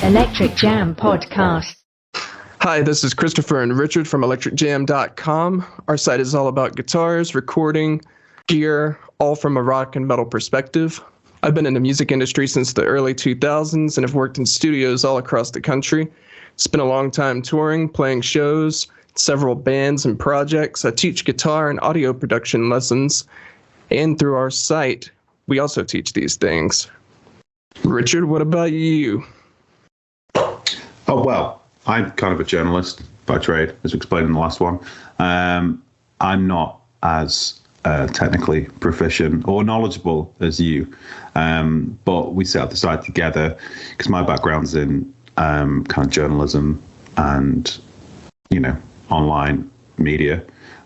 Electric Jam Podcast. Hi, this is Christopher and Richard from electricjam.com. Our site is all about guitars, recording, gear, all from a rock and metal perspective. I've been in the music industry since the early 2000s and have worked in studios all across the country. Spent a long time touring, playing shows, several bands and projects. I teach guitar and audio production lessons, and through our site, we also teach these things. Richard, what about you? Oh, well, I'm kind of a journalist by trade, as we explained in the last one. I'm not as technically proficient or knowledgeable as you, but we set up the site together because my background's in kind of journalism and, online media,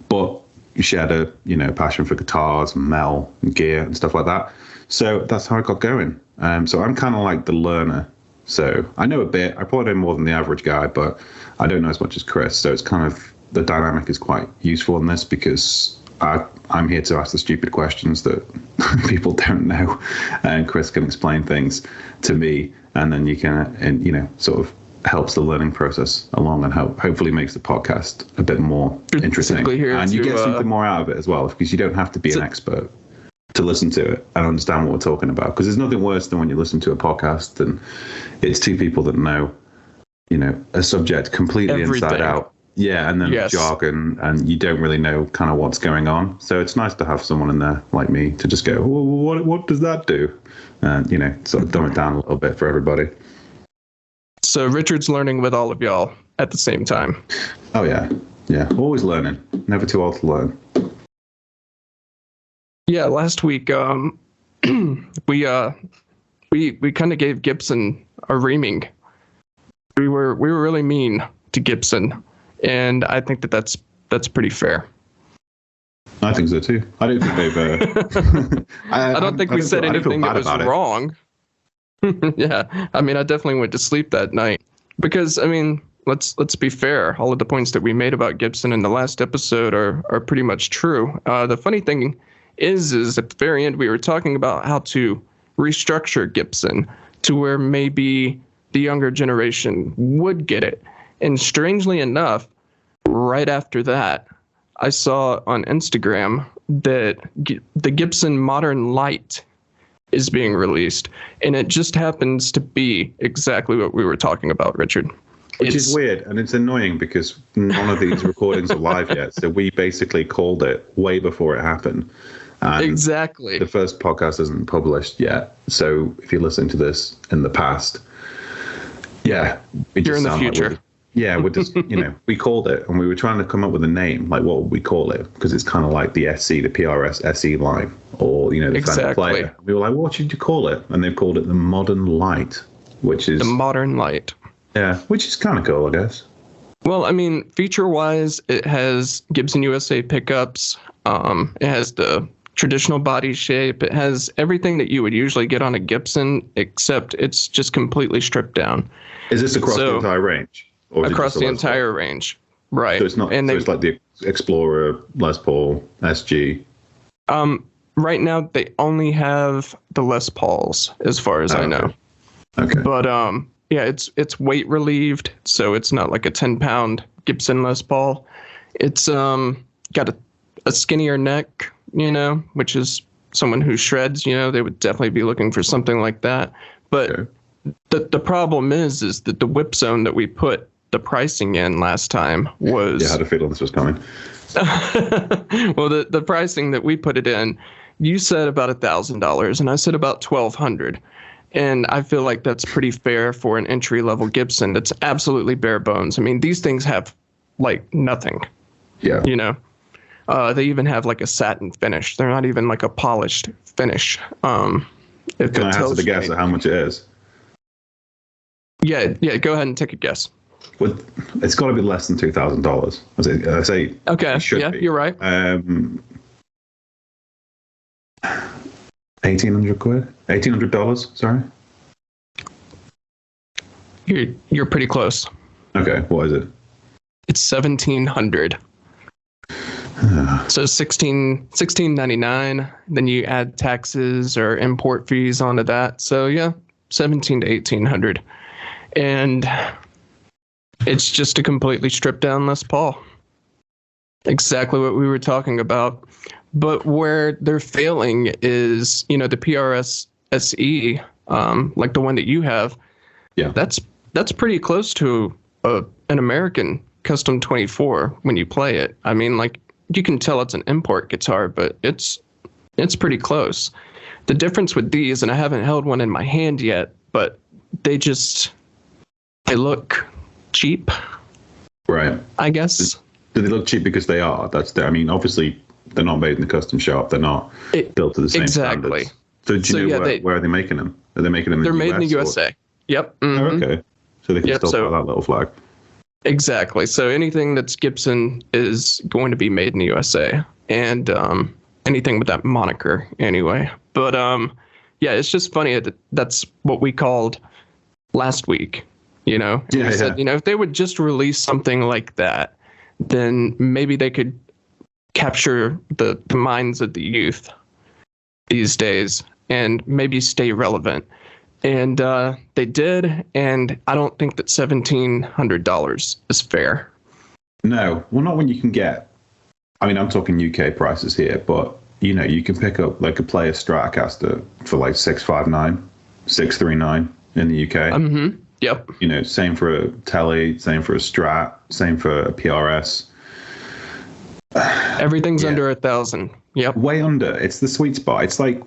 but we shared a, passion for guitars and metal and gear and stuff like that. So that's how I got going. So I'm kind of like the learner. So I know a bit. I probably know more than the average guy, but I don't know as much as Chris. So it's kind of, the dynamic is quite useful in this because I'm here to ask the stupid questions that people don't know, and Chris can explain things to me, and then you can, sort of helps the learning process along and hopefully makes the podcast a bit more interesting. And you get something more out of it as well, because you don't have to be an expert to listen to it and understand what we're talking about, because there's nothing worse than when you listen to a podcast and it's two people that know, a subject completely inside out. Yeah, and then jargon, and you don't really know kind of what's going on. So it's nice to have someone in there like me to just go, well, what does that do? And, sort of dumb it down a little bit for everybody. So Richard's learning with all of y'all at the same time. Oh, yeah. Yeah, always learning. Never too old to learn. Yeah, last week we kind of gave Gibson a reaming. We were really mean to Gibson, and I think that's pretty fair. I think so too. I don't think they've. I don't think we said anything that was wrong. Yeah, I definitely went to sleep that night because let's be fair. All of the points that we made about Gibson in the last episode are pretty much true. The funny thing is at the very end we were talking about how to restructure Gibson to where maybe the younger generation would get it. And strangely enough, right after that, I saw on Instagram that the Gibson Modern Lite is being released, and it just happens to be exactly what we were talking about, Richard. Which is weird, and it's annoying because none of these recordings are live yet, so we basically called it way before it happened. And exactly. The first podcast isn't published yet, so if you're listening to this in the past, you're in the future. We're just, we called it, and we were trying to come up with a name, like what would we call it? Because it's kind of like the SC, the PRS SE line, or, the Fender player. We were like, what should you call it? And they've called it the Modern Lite, which is... The Modern Lite. Yeah, which is kind of cool, I guess. Well, feature-wise, it has Gibson USA pickups. It has the traditional body shape. It has everything that you would usually get on a Gibson, except it's just completely stripped down. Is this across the entire range? Or across the entire range, right? So it's not. So it's like the Explorer, Les Paul, SG. Right now they only have the Les Pauls, as far as I know. Okay. But it's weight relieved, so it's not like a 10-pound Gibson Les Paul. It's got a skinnier neck, which is someone who shreds. They would definitely be looking for something like that. But the problem is that the whip zone that we put the pricing in last time was... Yeah, I had a feeling this was coming. Well, the pricing that we put it in, you said about $1,000, and I said about $1,200. And I feel like that's pretty fair for an entry-level Gibson. That's absolutely bare bones. These things have, nothing. Yeah. They even have, a satin finish. They're not even, a polished finish. Can I hazard a guess at how much it is? Yeah, go ahead and take a guess. Well, it's got to be less than $2,000. I say. Okay. Yeah, you're right. 1,800 quid. $1,800. Sorry. You're pretty close. Okay. What is it? It's 1,700. So $16.99. Then you add taxes or import fees onto that. So yeah, 1,700 to 1,800. And it's just a completely stripped down Les Paul. Exactly what we were talking about. But where they're failing is, the PRS SE, like the one that you have. Yeah. That's pretty close to an American Custom 24 when you play it. I mean, like, you can tell it's an import guitar, but it's pretty close. The difference with these, and I haven't held one in my hand yet, but they look cheap. Right. I guess. Do they look cheap because they are? Obviously they're not made in the custom shop. They're not built to the same exactly. standards. So do you know where are they making them? Are they making them in the US? They're made in the USA. Yep. Mm-hmm. Oh, okay. So they can still put that little flag. Exactly. So anything that's Gibson is going to be made in the USA, and anything with that moniker anyway. But yeah, it's just funny that that's what we called last week. We said, if they would just release something like that, then maybe they could capture the minds of the youth these days and maybe stay relevant. And they did, and I don't think that $1,700 is fair. No, well, not when you can get. I'm talking UK prices here, but you can pick up like a player Stratocaster for like 659, 639 in the UK. Mm-hmm. Yep. Same for a Tele, same for a Strat, same for a PRS. Everything's under 1,000. Yep. Way under. It's the sweet spot. It's like,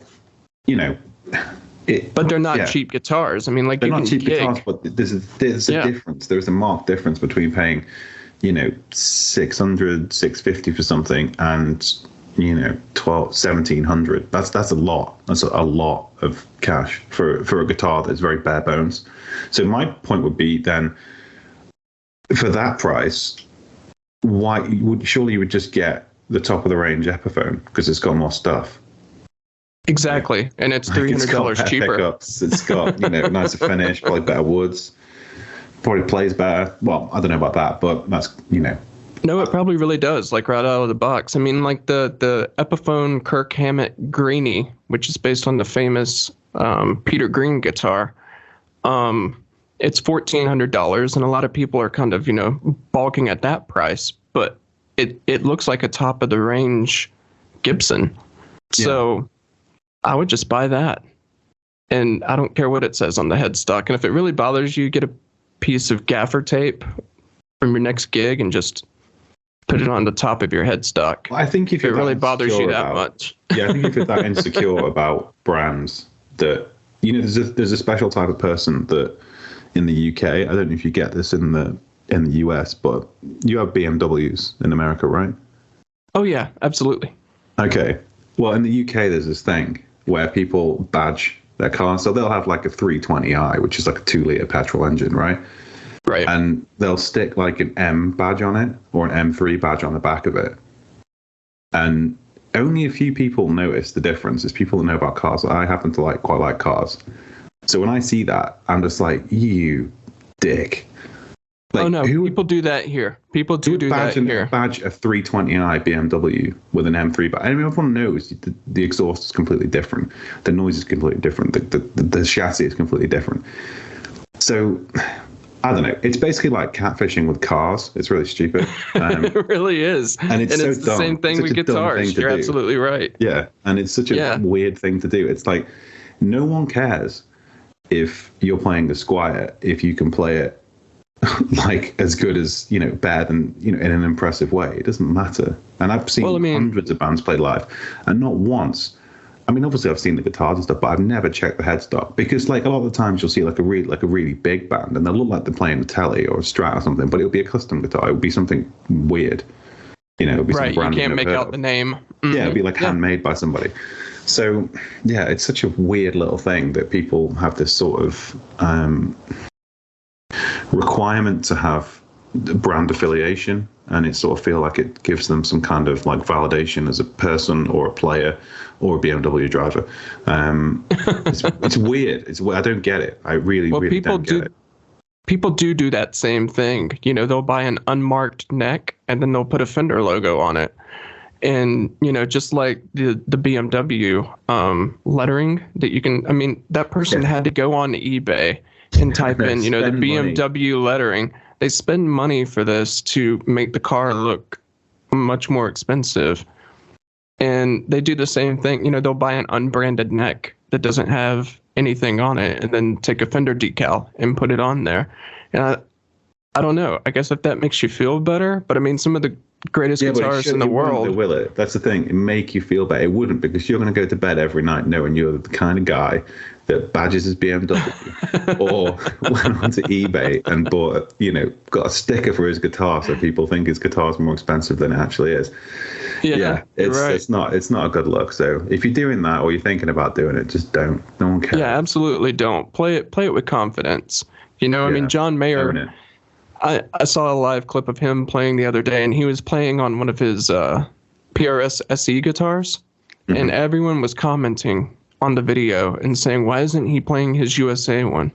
but they're not cheap guitars. They're not cheap guitars, but there's a difference. There's a marked difference between paying, 600, 650 for something and, 1,700. That's a lot. That's a lot of cash for a guitar that's very bare bones. So my point would be then, for that price, surely you would just get the top of the range Epiphone because it's got more stuff. Exactly, and it's $300 cheaper. Pickups. It's got nicer finish, probably better woods, probably plays better. Well, I don't know about that, but that's No, it probably really does. Like right out of the box. Like the Epiphone Kirk Hammett Greenie, which is based on the famous Peter Green guitar. It's $1,400, and a lot of people are kind of balking at that price, but it looks like a top of the range Gibson. Yeah. So I would just buy that. And I don't care what it says on the headstock. And if it really bothers you, get a piece of gaffer tape from your next gig and just put it on the top of your headstock. I think if it really bothers you that much. Yeah, I think if you're that insecure about brands that, there's a special type of person that in the UK, I don't know if you get this in the US, but you have BMWs in America, right? Oh, yeah, absolutely. Okay. Well, in the UK, there's this thing where people badge their car. So they'll have like a 320i, which is like a 2-liter petrol engine, right? Right. And they'll stick like an M badge on it or an M3 badge on the back of it. And only a few people notice the difference. It's people that know about cars. I happen to quite like cars. So when I see that, I'm just like, you dick. Oh, no, people do that here. People do that here. Badge a 320i BMW with an M3 badge. Everyone knows the exhaust is completely different. The noise is completely different. The chassis is completely different. So, I don't know. It's basically like catfishing with cars. It's really stupid. It really is. And it's so the dumb. Same thing with guitars. You're absolutely right. Yeah, and it's such a weird thing to do. It's like no one cares if you're playing the Squire if you can play it like as good as better than in an impressive way. It doesn't matter. And I've seen hundreds of bands play live, and not once. Obviously I've seen the guitars and stuff, but I've never checked the headstock because a lot of the times you'll see a really big band and they'll look like they're playing a Tele or a Strat or something, but it'll be a custom guitar. It would be something weird. It'll be right. Some brand you can't make out the name. Mm-hmm. Yeah, it'll be handmade by somebody. So yeah, it's such a weird little thing that people have this sort of requirement to have brand affiliation, and it sort of feel like it gives them some kind of validation as a person or a player or a BMW driver. It's weird. I don't get it. I really don't get it. People do that same thing. They'll buy an unmarked neck and then they'll put a Fender logo on it. And, just like the BMW lettering that you can, that person had to go on eBay and type in, the BMW lettering. They spend money for this to make the car look much more expensive. And they do the same thing. They'll buy an unbranded neck that doesn't have anything on it and then take a Fender decal and put it on there. And I don't know. I guess if that makes you feel better. But I mean, some of the greatest guitarists in the world. Will it? That's the thing. It make you feel better. It wouldn't, because you're going to go to bed every night knowing you're the kind of guy that badges his BMW or went onto eBay and bought, got a sticker for his guitar so people think his guitar's more expensive than it actually is. Yeah, it's not a good look. So if you're doing that or you're thinking about doing it, just don't. No one cares. Yeah, absolutely don't. Play it with confidence. I mean, John Mayer, I saw a live clip of him playing the other day, and he was playing on one of his PRS SE guitars, and everyone was commenting on the video and saying, why isn't he playing his USA one?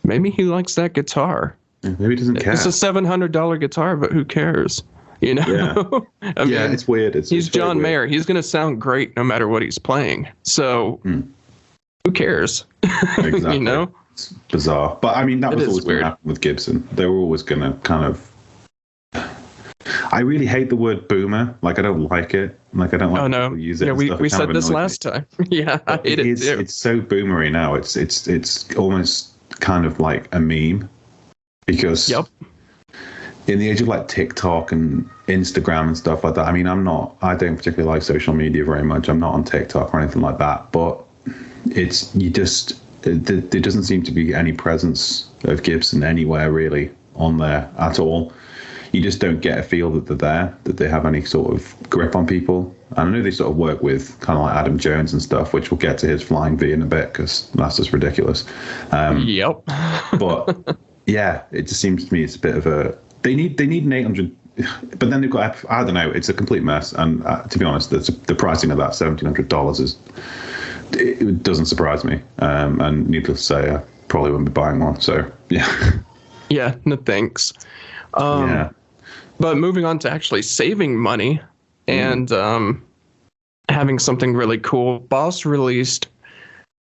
Maybe he likes that guitar. Maybe he doesn't care. It's a $700 guitar, but who cares? Yeah. I mean, it's weird. He's John Mayer. He's going to sound great no matter what he's playing. So who cares? Exactly. It's bizarre. But I mean, that was always going to happen with Gibson. They were always going to kind of... I really hate the word boomer. Like, I don't like it. Like, I don't like people use it. Yeah, we said this last time. Yeah, I hate it too. It's so boomery now. It's almost kind of like a meme, because in the age of like TikTok and Instagram and stuff like that. I mean, I don't particularly like social media very much. I'm not on TikTok or anything like that. But there doesn't seem to be any presence of Gibson anywhere really on there at all. You just don't get a feel that they're there, that they have any sort of grip on people. And I know they sort of work with kind of like Adam Jones and stuff, which we'll get to his Flying V in a bit, because that's just ridiculous. But yeah, it just seems to me it's a bit of a... They need an 800... But then they've got... I don't know, it's a complete mess. And to be honest, the pricing of that $1,700 is... It doesn't surprise me. And needless to say, I probably wouldn't be buying one. So, yeah. Yeah, no thanks. But moving on to actually saving money and having something really cool, Boss released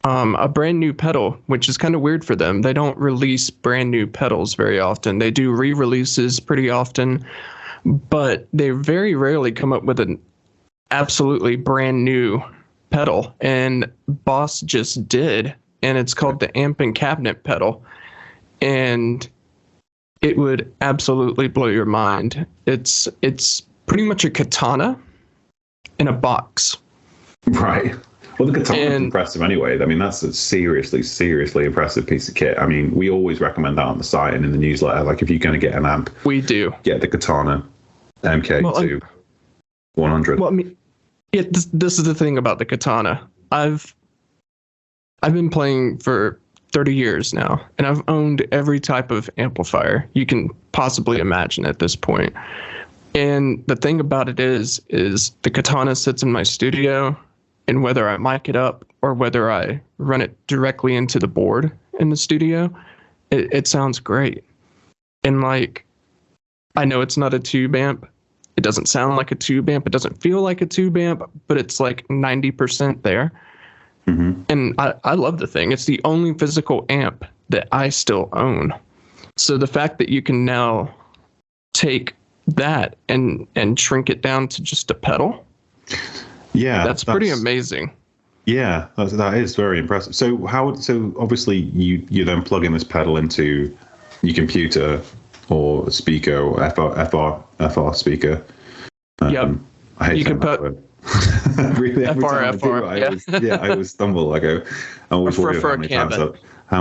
a brand new pedal, which is kind of weird for them. They don't release brand new pedals very often. They do re-releases pretty often, but they very rarely come up with an absolutely brand new pedal. And Boss just did, and it's called the Amp and Cabinet pedal. And it would absolutely blow your mind. It's pretty much a katana in a box. Right. Well, the katana is impressive anyway. I mean, that's a seriously, seriously impressive piece of kit. I mean, we always recommend that on the site and in the newsletter. Like, if you're going to get an amp, we do get the katana MK2 100. Well, I mean, this is the thing about the katana. I've been playing for 30 years now, and I've owned every type of amplifier you can possibly imagine at this point. And the thing about it is the katana sits in my studio, and whether I mic it up or whether I run it directly into the board in the studio, it sounds great. And like, I know it's not a tube amp. It doesn't sound like a tube amp. It doesn't feel like a tube amp, but it's like 90% there. And I love the thing. It's the only physical amp that I still own. So the fact that you can now take that and shrink it down to just a pedal, that's pretty amazing. Yeah, that is very impressive. So obviously you then plug in this pedal into your computer or speaker or FR speaker. Yep. I hate you can put word. Really, FR. I always stumble. I go, I always worry how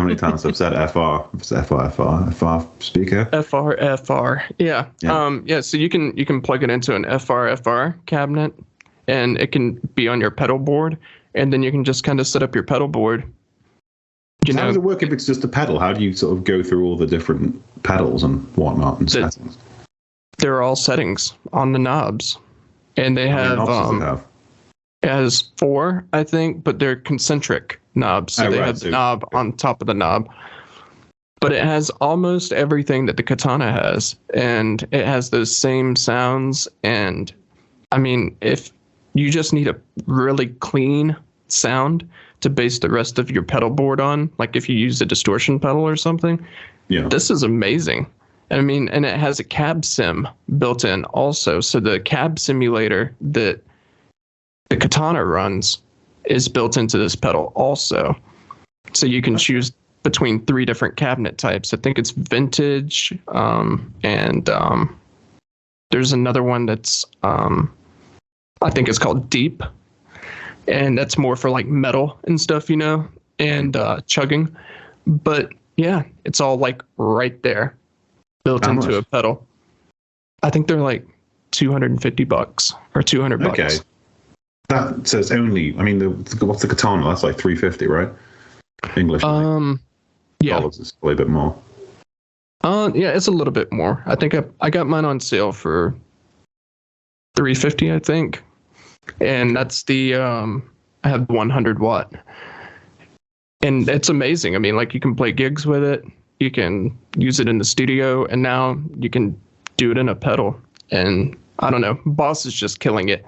many times I've said FR. FR speaker. FR. Yeah. So you can plug it into an FR cabinet, and it can be on your pedal board, and then you can just kind of set up your pedal board. How does it work if it's just a pedal? How do you sort of go through all the different pedals and whatnot and settings? They're all settings on the knobs. And they have, it has 4, I think, but they're concentric knobs. So they have the knob on top of the knob. But it has almost everything that the katana has. And it has those same sounds. And I mean, if you just need a really clean sound to base the rest of your pedal board on, like if you use a distortion pedal or something. Yeah. This is amazing. I mean, and it has a cab sim built in also. So the cab simulator that the Katana runs is built into this pedal also. So you can choose between 3 different cabinet types. I think it's vintage, and there's another one that's I think it's called deep, and that's more for like metal and stuff, and chugging. But yeah, it's all like right there, built into a pedal. I think they're like $250 or $200. Okay, that says only. I mean, what's the Katana? That's like $350, right? English. Yeah, dollars is probably a bit more. Yeah, it's a little bit more. I think I got mine on sale for $350, I think, and that's the I have 100 watt, and it's amazing. I mean, like you can play gigs with it, you can use it in the studio, and now you can do it in a pedal. And I don't know, Boss is just killing it,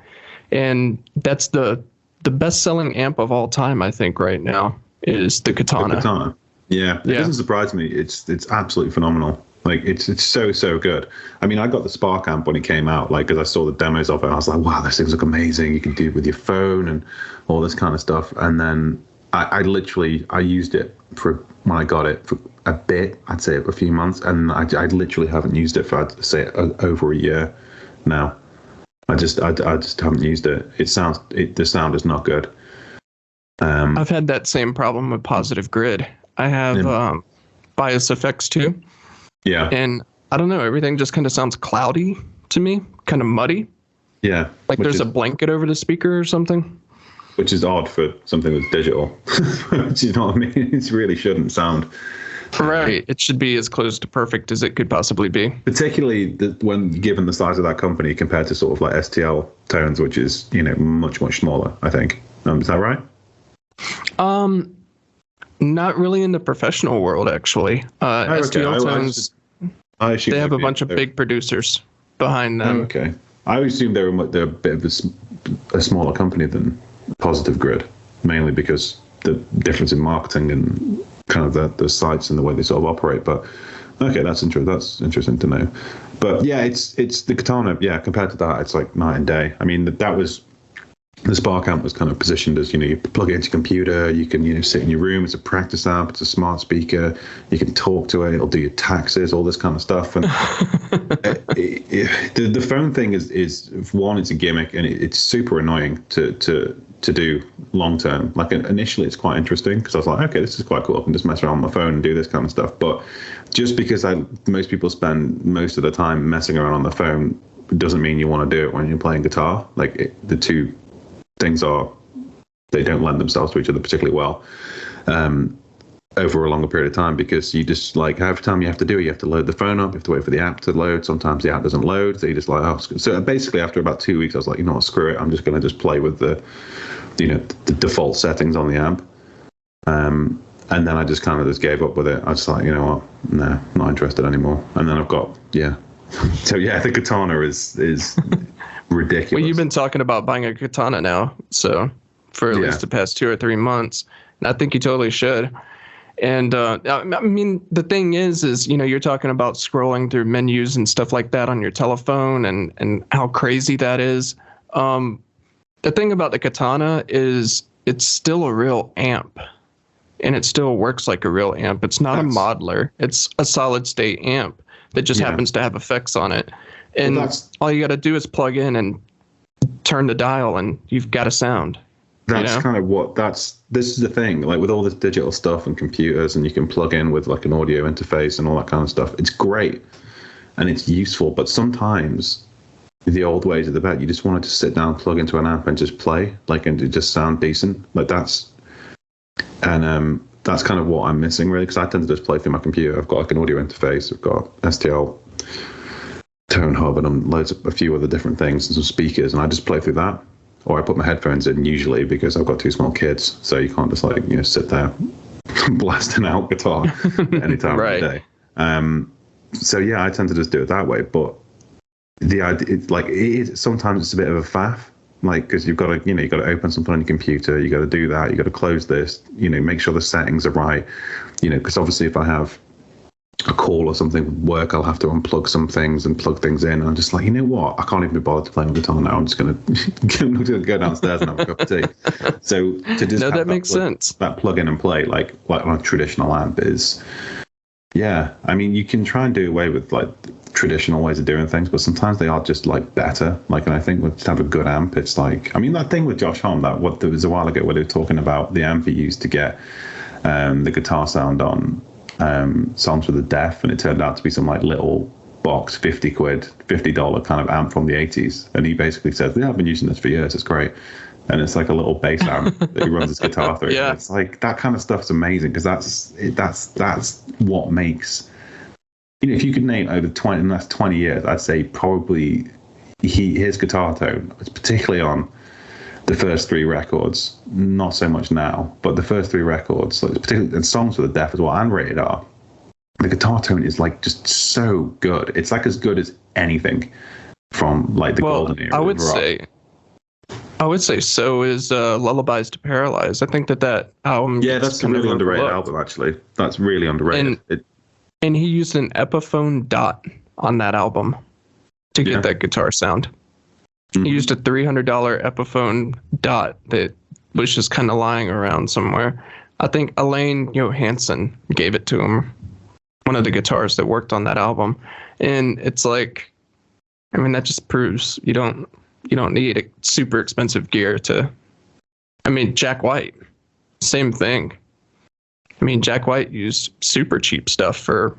and that's the best selling amp of all time, I think, right now is the Katana. The Katana. Yeah, it doesn't surprise me. It's absolutely phenomenal. Like it's so good. I mean, I got the Spark amp when it came out, like because I saw the demos of it, and I was like, wow, this things look amazing. You can do it with your phone and all this kind of stuff. And then I used it when I got it for a bit. I'd say a few months, and I literally haven't used it for I'd say over a year now. I just haven't used it. The sound is not good. I've had that same problem with Positive Grid. I have Bias Effects too. Yeah. And I don't know, everything just kind of sounds cloudy to me, kind of muddy. Yeah. Like there's a blanket over the speaker or something. Which is odd for something that's digital. Do you know what I mean? It really shouldn't sound. Right. It should be as close to perfect as it could possibly be. Particularly when given the size of that company compared to sort of like STL Tones, which is, much, much smaller, I think. Is that right? Not really in the professional world, actually. STL Tones, they have a bunch of big producers behind them. Oh, okay. I always assumed they're a bit of a smaller company than Positive Grid, mainly because the difference in marketing and kind of the sites and the way they sort of operate. But okay, that's interesting to know. But yeah, it's the Katana. Yeah, compared to that, it's like night and day. I mean, that was. The Spark amp was kind of positioned as, you plug it into your computer, you can, sit in your room, it's a practice amp, it's a smart speaker, you can talk to it, it'll do your taxes, all this kind of stuff. And the phone thing is one, it's a gimmick, and it's super annoying to do long term. Like initially it's quite interesting because I was like, okay, this is quite cool, I can just mess around on my phone and do this kind of stuff. But just because most people spend most of the time messing around on the phone doesn't mean you want to do it when you're playing guitar. Like the two things they don't lend themselves to each other particularly well over a longer period of time, because you just like every time you have to do it, you have to load the phone up, you have to wait for the app to load. Sometimes the app doesn't load, so you just like, so basically after about 2 weeks I was like, you know what, screw it, I'm just going to just play with the default settings on the amp, and then I just kind of just gave up with it. I was like, you know what, no, not interested anymore. And then I've got so yeah, the Katana is ridiculous. Well, you've been talking about buying a Katana now, so for at least the past 2 or 3 months, and I think you totally should. And I mean, the thing is you're talking about scrolling through menus and stuff like that on your telephone, and how crazy that is. The thing about the Katana is it's still a real amp, and it still works like a real amp. It's not a modeler; it's a solid state amp that just happens to have effects on it. And all you got to do is plug in and turn the dial, and you've got a sound. That's kind of this is the thing, like with all this digital stuff and computers, and you can plug in with like an audio interface and all that kind of stuff. It's great and it's useful, but sometimes the old ways are the best. You just want to just sit down, plug into an amp and just play, like, and it just sound decent. Like that's kind of what I'm missing really, because I tend to just play through my computer. I've got like an audio interface, I've got STL Tone Hub, and a few other different things and some speakers, and I just play through that. Or I put my headphones in usually, because I've got 2 small kids, so you can't just like sit there blasting out guitar any time of the day. So yeah, I tend to just do it that way. But the idea, sometimes it's a bit of a faff like, because you've got to, you got to open something on your computer, you got to do that, you got to close this, make sure the settings are right, because obviously if I have a call or something with work, I'll have to unplug some things and plug things in. And I'm just like, you know what? I can't even be bothered to play my guitar now. I'm just going to go downstairs and have a cup of tea. So to just that makes sense. That plug in and play like on a traditional amp is, yeah. I mean, you can try and do away with like traditional ways of doing things, but sometimes they are just like better. Like, and I think to have a good amp, it's like, I mean, that thing with Josh Homme, there was a while ago where they were talking about the amp he used to get the guitar sound on Songs for the Deaf, and it turned out to be some like little box, $50 kind of amp from the 80s. And he basically said, yeah, I've been using this for years, it's great. And it's like a little bass amp that he runs his guitar through. Yeah. It's like that kind of stuff's amazing, because that's what makes, if you could name over in the last 20 years, I'd say probably his guitar tone, particularly on the first 3 records, not so much now, but the first 3 records, like particularly in Songs for the Deaf as well, and Rated R, the guitar tone is like just so good. It's like as good as anything from like the golden era. I would say so is Lullabies to Paralyze. I think that album. Yeah, that's a really underrated album, actually. That's really underrated. And he used an Epiphone dot on that album to get that guitar sound. He used a $300 Epiphone dot that was just kind of lying around somewhere. I think Elaine Johansson gave it to him, one of the guitarists that worked on that album. And it's like, I mean, that just proves you don't need a super expensive gear to. I mean, Jack White, same thing. I mean, Jack White used super cheap stuff for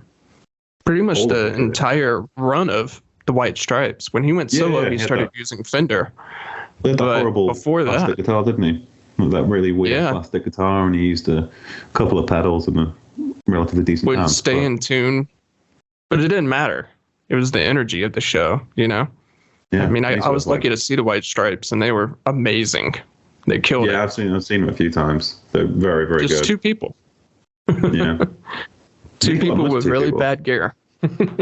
pretty much the entire run of the White Stripes. When he went solo, he started using Fender. He had that horrible before plastic guitar, didn't he? With that really weird plastic guitar, and he used a couple of pedals and a relatively decent amp. Would stay in tune, but it didn't matter. It was the energy of the show, Yeah, I mean, I was lucky to see the White Stripes, and they were amazing. They killed it. Yeah, I've seen them a few times. They're very, very good. Just 2 people. Yeah. 2 people with really bad gear.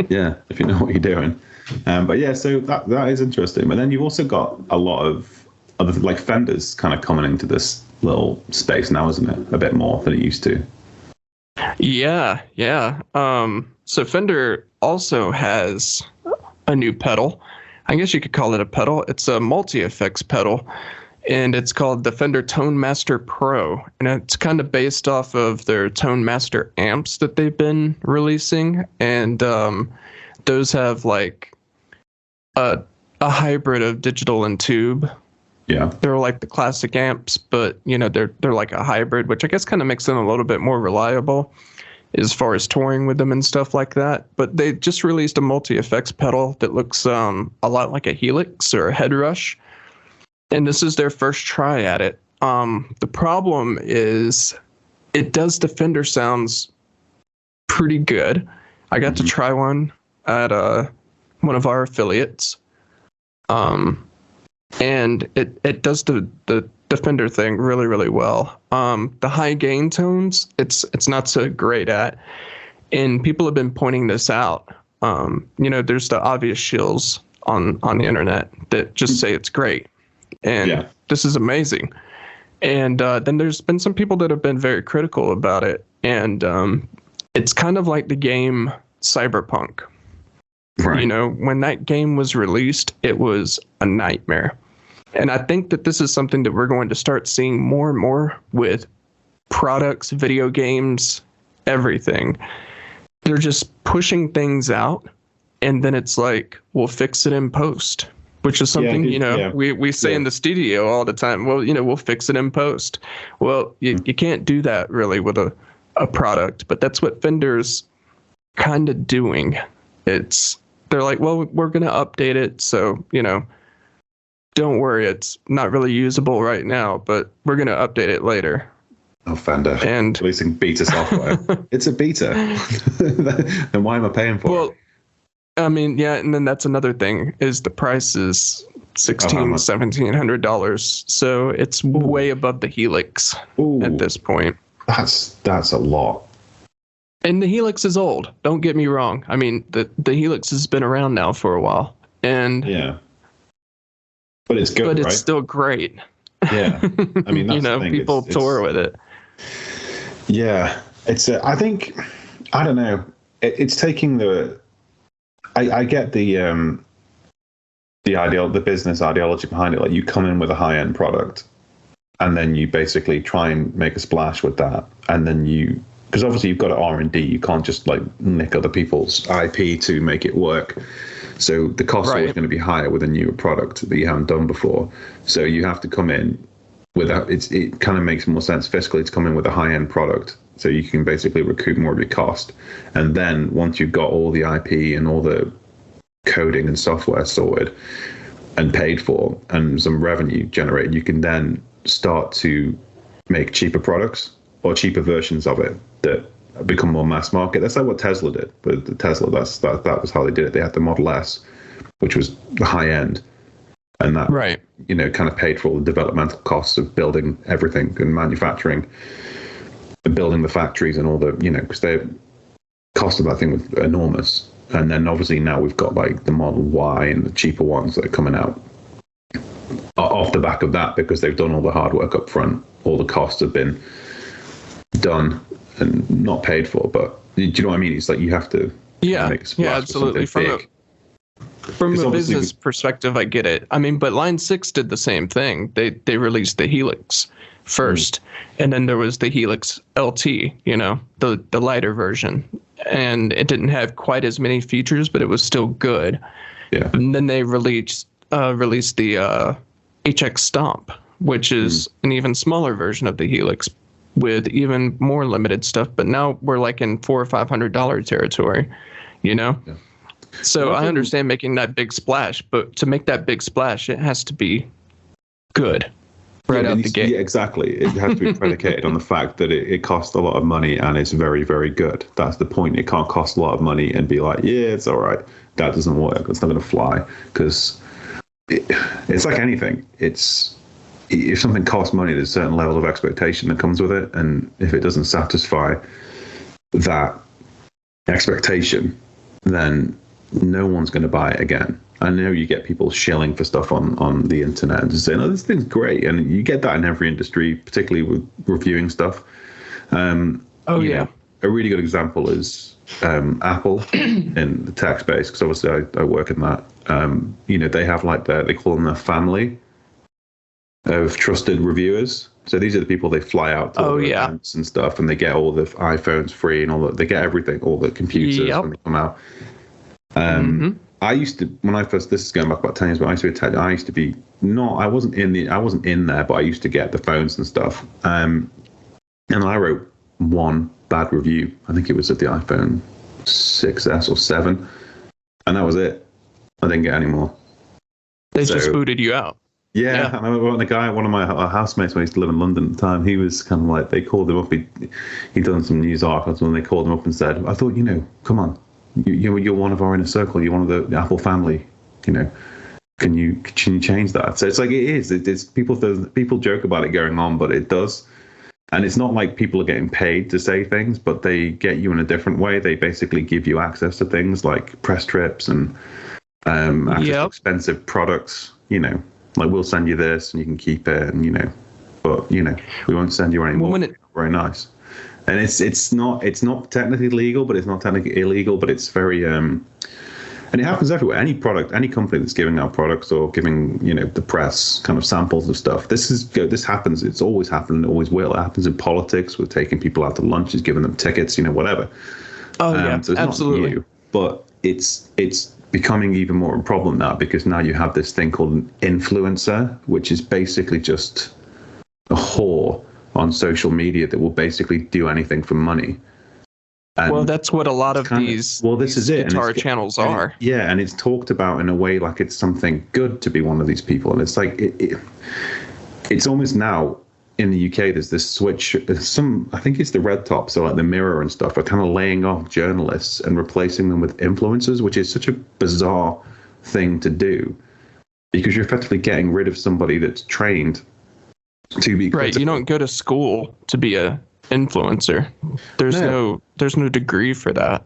Yeah, if you know what you're doing. But yeah, so that is interesting. But then you've also got a lot of other, like Fender's kind of coming into this little space now, isn't it? A bit more than it used to. Yeah. So Fender also has a new pedal. I guess you could call it a pedal. It's a multi-effects pedal, and it's called the Fender Tonemaster PRO. And it's kind of based off of their Tonemaster amps that they've been releasing. And those have like a hybrid of digital and tube. Yeah. They're like the classic amps, but they're like a hybrid, which I guess kind of makes them a little bit more reliable as far as touring with them and stuff like that. But they just released a multi-effects pedal that looks a lot like a Helix or a Head Rush. And this is their first try at it. The problem is it does the Fender sounds pretty good. I got to try one at one of our affiliates. And it does the Fender thing really, really well. The high gain tones, it's not so great at. And people have been pointing this out. There's the obvious shills on the internet that just say it's great. And this is amazing. And then there's been some people that have been very critical about it. And it's kind of like the game Cyberpunk. Right. When that game was released, it was a nightmare. And I think that this is something that we're going to start seeing more and more with products, video games, everything. They're just pushing things out, and then it's like, we'll fix it in post, which is something, we say in the studio all the time. Well, we'll fix it in post. Well, you can't do that really with a product, but that's what Fender's kind of doing. They're like, well, we're going to update it. So, don't worry. It's not really usable right now, but we're going to update it later. Oh, Fender. And releasing beta software. It's a beta. Then why am I paying for it? Well, I mean, yeah. And then that's another thing is the price is $1,700. So it's way above the Helix at this point. That's a lot. And the Helix is old. Don't get me wrong. I mean, the Helix has been around now for a while. And but it's good, but it's right? still great. Yeah, I mean, that's the thing. People tour with it. Yeah, it's. I think, I don't know. It's taking the. I get the business ideology behind it. Like, you come in with a high end product, and then you basically try and make a splash with that, and then because obviously you've got R&D, you can't just like nick other people's IP to make it work. So the cost is always going to be higher with a newer product that you haven't done before. So you have to come in with it kind of makes more sense fiscally to come in with a high end product, so you can basically recoup more of your cost. And then once you've got all the IP and all the coding and software sorted and paid for and some revenue generated, you can then start to make cheaper products or cheaper versions of it that become more mass market. That's like what Tesla did. But the Tesla, that was how they did it. They had the Model S, which was the high end, and that kind of paid for all the developmental costs of building everything and manufacturing and building the factories and all the, because the cost of that thing was enormous. And then obviously now we've got like the Model Y and the cheaper ones that are coming out off the back of that, because they've done all the hard work up front. All the costs have been done and not paid for. But do you know what I mean? It's like you have to make a splash. Yeah, absolutely. From a business perspective, I get it. I mean, but Line 6 did the same thing. They released the Helix first, and then there was the Helix LT, the lighter version. And it didn't have quite as many features, but it was still good. Yeah. And then they released the HX Stomp, which is an even smaller version of the Helix with even more limited stuff. But now we're like in $400 or $500 territory, Yeah. So I understand making that big splash, but to make that big splash, it has to be good right out the gate. Yeah, exactly. It has to be predicated on the fact that it costs a lot of money and it's very, very good. That's the point. It can't cost a lot of money and be like, yeah, it's all right. That doesn't work. It's not going to fly, because it's like anything. If something costs money, there's a certain level of expectation that comes with it. And if it doesn't satisfy that expectation, then no one's going to buy it again. I know you get people shilling for stuff on the internet and just saying, oh, this thing's great. And you get that in every industry, particularly with reviewing stuff. A really good example is Apple in the tech space, because obviously I work in that. They have they call them their family of trusted reviewers. So these are the people they fly out to events and stuff, and they get all the iPhones free and all that. They get everything, all the computers when they come out. I used to, this is going back about 10 years, but I wasn't in there, but I used to get the phones and stuff. And I wrote one bad review. I think it was at the iPhone 6S or 7. And that was it. I didn't get any more. They just booted you out. Yeah. And I remember one of my housemates when I used to live in London at the time, he was kind of like, they called him up. He'd done some news articles, and they called him up and said, I thought, come on. You're one of our inner circle. You're one of the Apple family. Can you change that? So it's like it is. It's people joke about it going on, but it does. And it's not like people are getting paid to say things, but they get you in a different way. They basically give you access to things like press trips and access to expensive products. Like, we'll send you this and you can keep it, and but we won't send you any more. Very nice. And it's not technically legal, but it's not technically illegal, but it's very and it happens everywhere. Any company that's giving out products or giving the press kind of samples of stuff. This happens. It's always happened. It always will. It happens in politics with taking people out to lunches, giving them tickets, whatever. Oh yeah, so it's absolutely. Not new, but it's becoming even more a problem now, because now you have this thing called an influencer, which is basically just a whore on social media that will basically do anything for money. And that's what a lot of these guitar channels are. And it's talked about in a way like it's something good to be one of these people. And it's like it's almost now in the UK there's this switch. I think it's the red top, so like the Mirror and stuff are kind of laying off journalists and replacing them with influencers, which is such a bizarre thing to do, because you're effectively getting rid of somebody that's trained to be critical. Right. You don't go to school to be a influencer. There's no degree for that.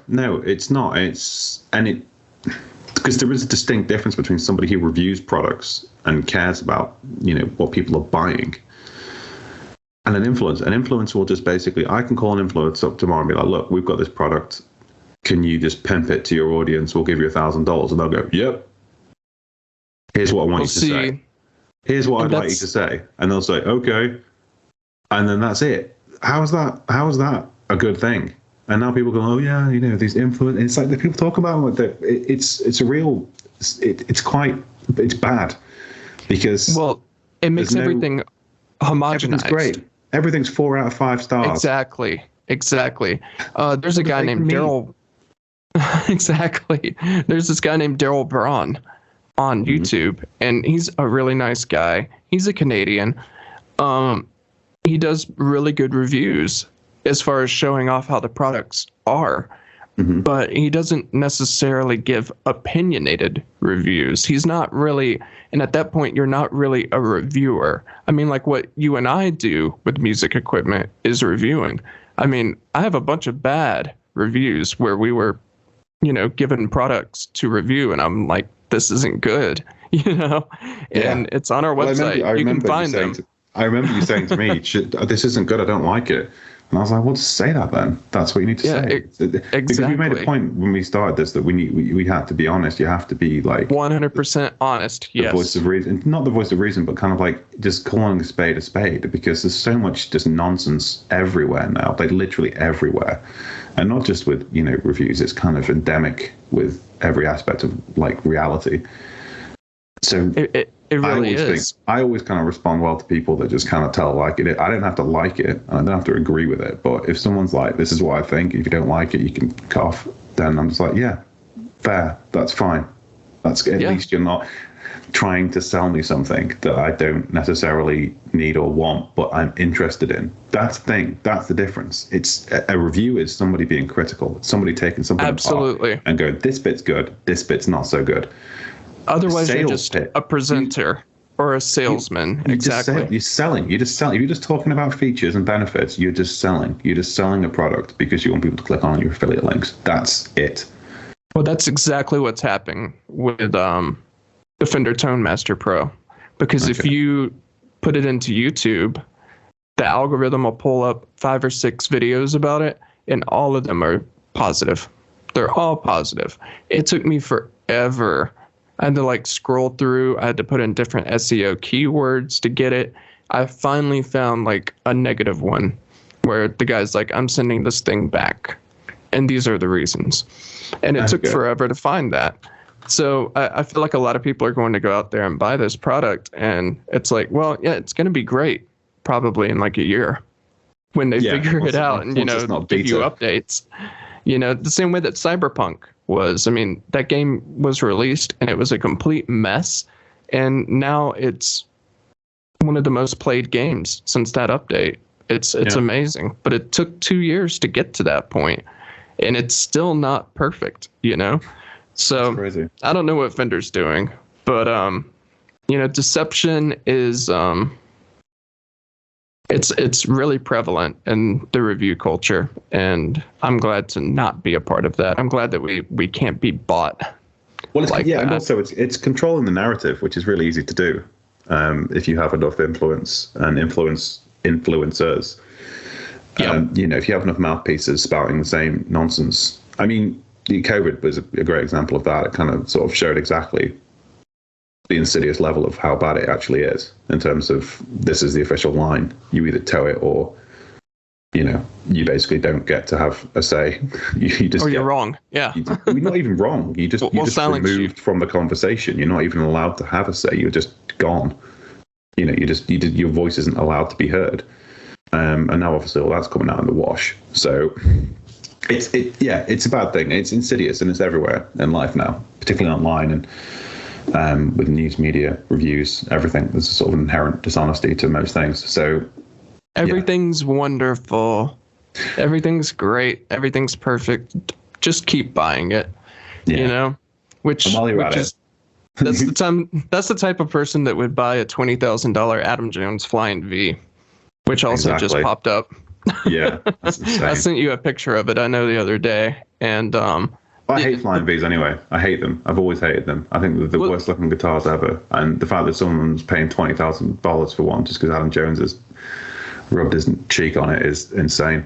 no, it's not. because there is a distinct difference between somebody who reviews products and cares about, what people are buying, and an influencer. An influencer will just basically, I can call an influencer up tomorrow and be like, look, we've got this product. Can you just pimp it to your audience? We'll give you $1,000. And they'll go, yep. Here's what I want you to say. Here's what I'd like you to say. And they'll say, okay. And then that's it. How is that a good thing? And now people go, oh yeah, these influencers. It's like the people talk about it. It's bad because it makes everything homogenized. Everything's great. Everything's 4 out of 5 stars. Exactly. There's a guy named Daryl. Exactly. There's this guy named Daryl Braun on YouTube, and he's a really nice guy. He's a Canadian. He does really good reviews as far as showing off how the products are, but he doesn't necessarily give opinionated reviews. He's not really, and at that point, you're not really a reviewer. I mean, like what you and I do with music equipment is reviewing. I mean, I have a bunch of bad reviews where we were, given products to review, and I'm like, this isn't good, and it's on our website. You can find them. I remember you saying to me, this isn't good, I don't like it. And I was like, well, just say that then. That's what you need to say. Exactly. Because we made a point when we started this that we had to be honest. You have to be like 100% honest. Yes. The voice of reason, not the voice of reason, but kind of like just calling a spade, because there's so much just nonsense everywhere now, like literally everywhere. And not just with, reviews, it's kind of endemic with every aspect of like reality. So it really is. I always kind of respond well to people that just kind of tell like it. I don't have to like it, and I don't have to agree with it. But if someone's like, "This is what I think," if you don't like it, you can cut off. Then I'm just like, "Yeah, fair. That's fine. That's at least you're not trying to sell me something that I don't necessarily need or want, but I'm interested in." That's the thing. That's the difference. It's a review is somebody being critical. It's somebody taking something apart and going, "This bit's good. This bit's not so good." Otherwise, you're just a presenter or a salesman. Exactly. You're selling. You're just selling. You're just talking about features and benefits. You're just selling. You're just selling a product because you want people to click on your affiliate links. That's it. Well, that's exactly what's happening with the Fender Tonemaster PRO. Because if you put it into YouTube, the algorithm will pull up 5 or 6 videos about it, and all of them are positive. They're all positive. It took me forever. I had to scroll through. I had to put in different SEO keywords to get it. I finally found a negative one where the guy's like, I'm sending this thing back. And these are the reasons. And it took forever to find that. So I feel like a lot of people are going to go out there and buy this product. And it's like, well, yeah, it's going to be great probably in a year when they figure it out and, give you updates. The same way that Cyberpunk was. I mean, that game was released and it was a complete mess. And now it's one of the most played games since that update. It's amazing. But it took 2 years to get to that point. And it's still not perfect, So crazy. I don't know what Fender's doing. But, deception is... It's really prevalent in the review culture, and I'm glad to not be a part of that. I'm glad that we can't be bought. Well, and also it's controlling the narrative, which is really easy to do if you have enough influence and influencers. If you have enough mouthpieces spouting the same nonsense. I mean, COVID was a great example of that. It kind of sort of showed exactly the insidious level of how bad it actually is in terms of this is the official line. You either toe it or, you basically don't get to have a say. You're wrong. Yeah. You're not even wrong. You're just removed from the conversation. You're not even allowed to have a say. You're just gone. Your voice isn't allowed to be heard. And now obviously all that's coming out in the wash. So it's a bad thing. It's insidious and it's everywhere in life now, particularly online and with news media, reviews, everything. There's a sort of inherent dishonesty to most things. So everything's wonderful. Everything's great. Everything's perfect. Just keep buying it. Which is that's the type of person that would buy a $20,000 Adam Jones Flying V, which also just popped up. Yeah, that's insane. I sent you a picture of it, I know, the other day, and I hate flying Vs anyway. I hate them. I've always hated them. I think they're the worst looking guitars ever. And the fact that someone's paying $20,000 for one just because Adam Jones has rubbed his cheek on it is insane.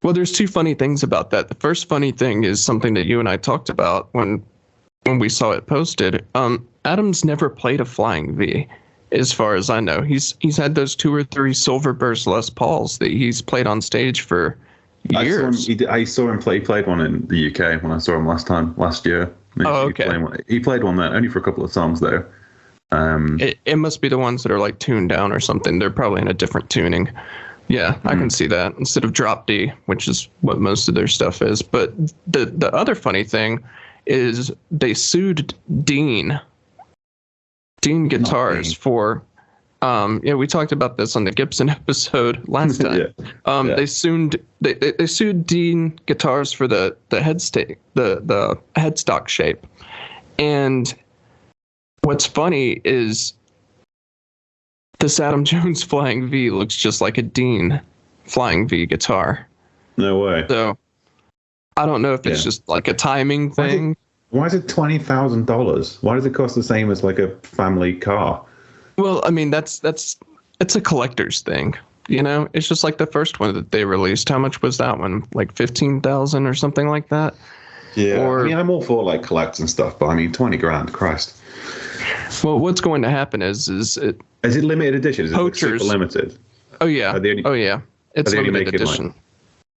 Well, there's two funny things about that. The first funny thing is something that you and I talked about when we saw it posted. Adam's never played a flying V, as far as I know. He's had those 2 or 3 Silver Burst Les Pauls that he's played on stage for years. I saw him play. He played one in the UK when I saw him last year. Oh, okay. He played one there, only for a couple of songs though. It must be the ones that are like tuned down or something. They're probably in a different tuning. Yeah, I can see that instead of drop D, which is what most of their stuff is. But the other funny thing is they sued Dean Guitars for. We talked about this on the Gibson episode last time. They sued Dean Guitars for the headstock shape. And what's funny is this Adam Jones Flying V looks just like a Dean Flying V guitar. No way. So I don't know if it's just like a timing thing. Why is it $20,000? Why does it cost the same as like a family car? Well, I mean, it's a collector's thing, you know? It's just like the first one that they released. How much was that one? Like 15,000 or something like that? Yeah. I mean, I'm all for like collects and stuff, but I mean, 20 grand, Christ. Well, what's going to happen is it limited edition? Is it super limited? Oh yeah. It's limited edition. Like,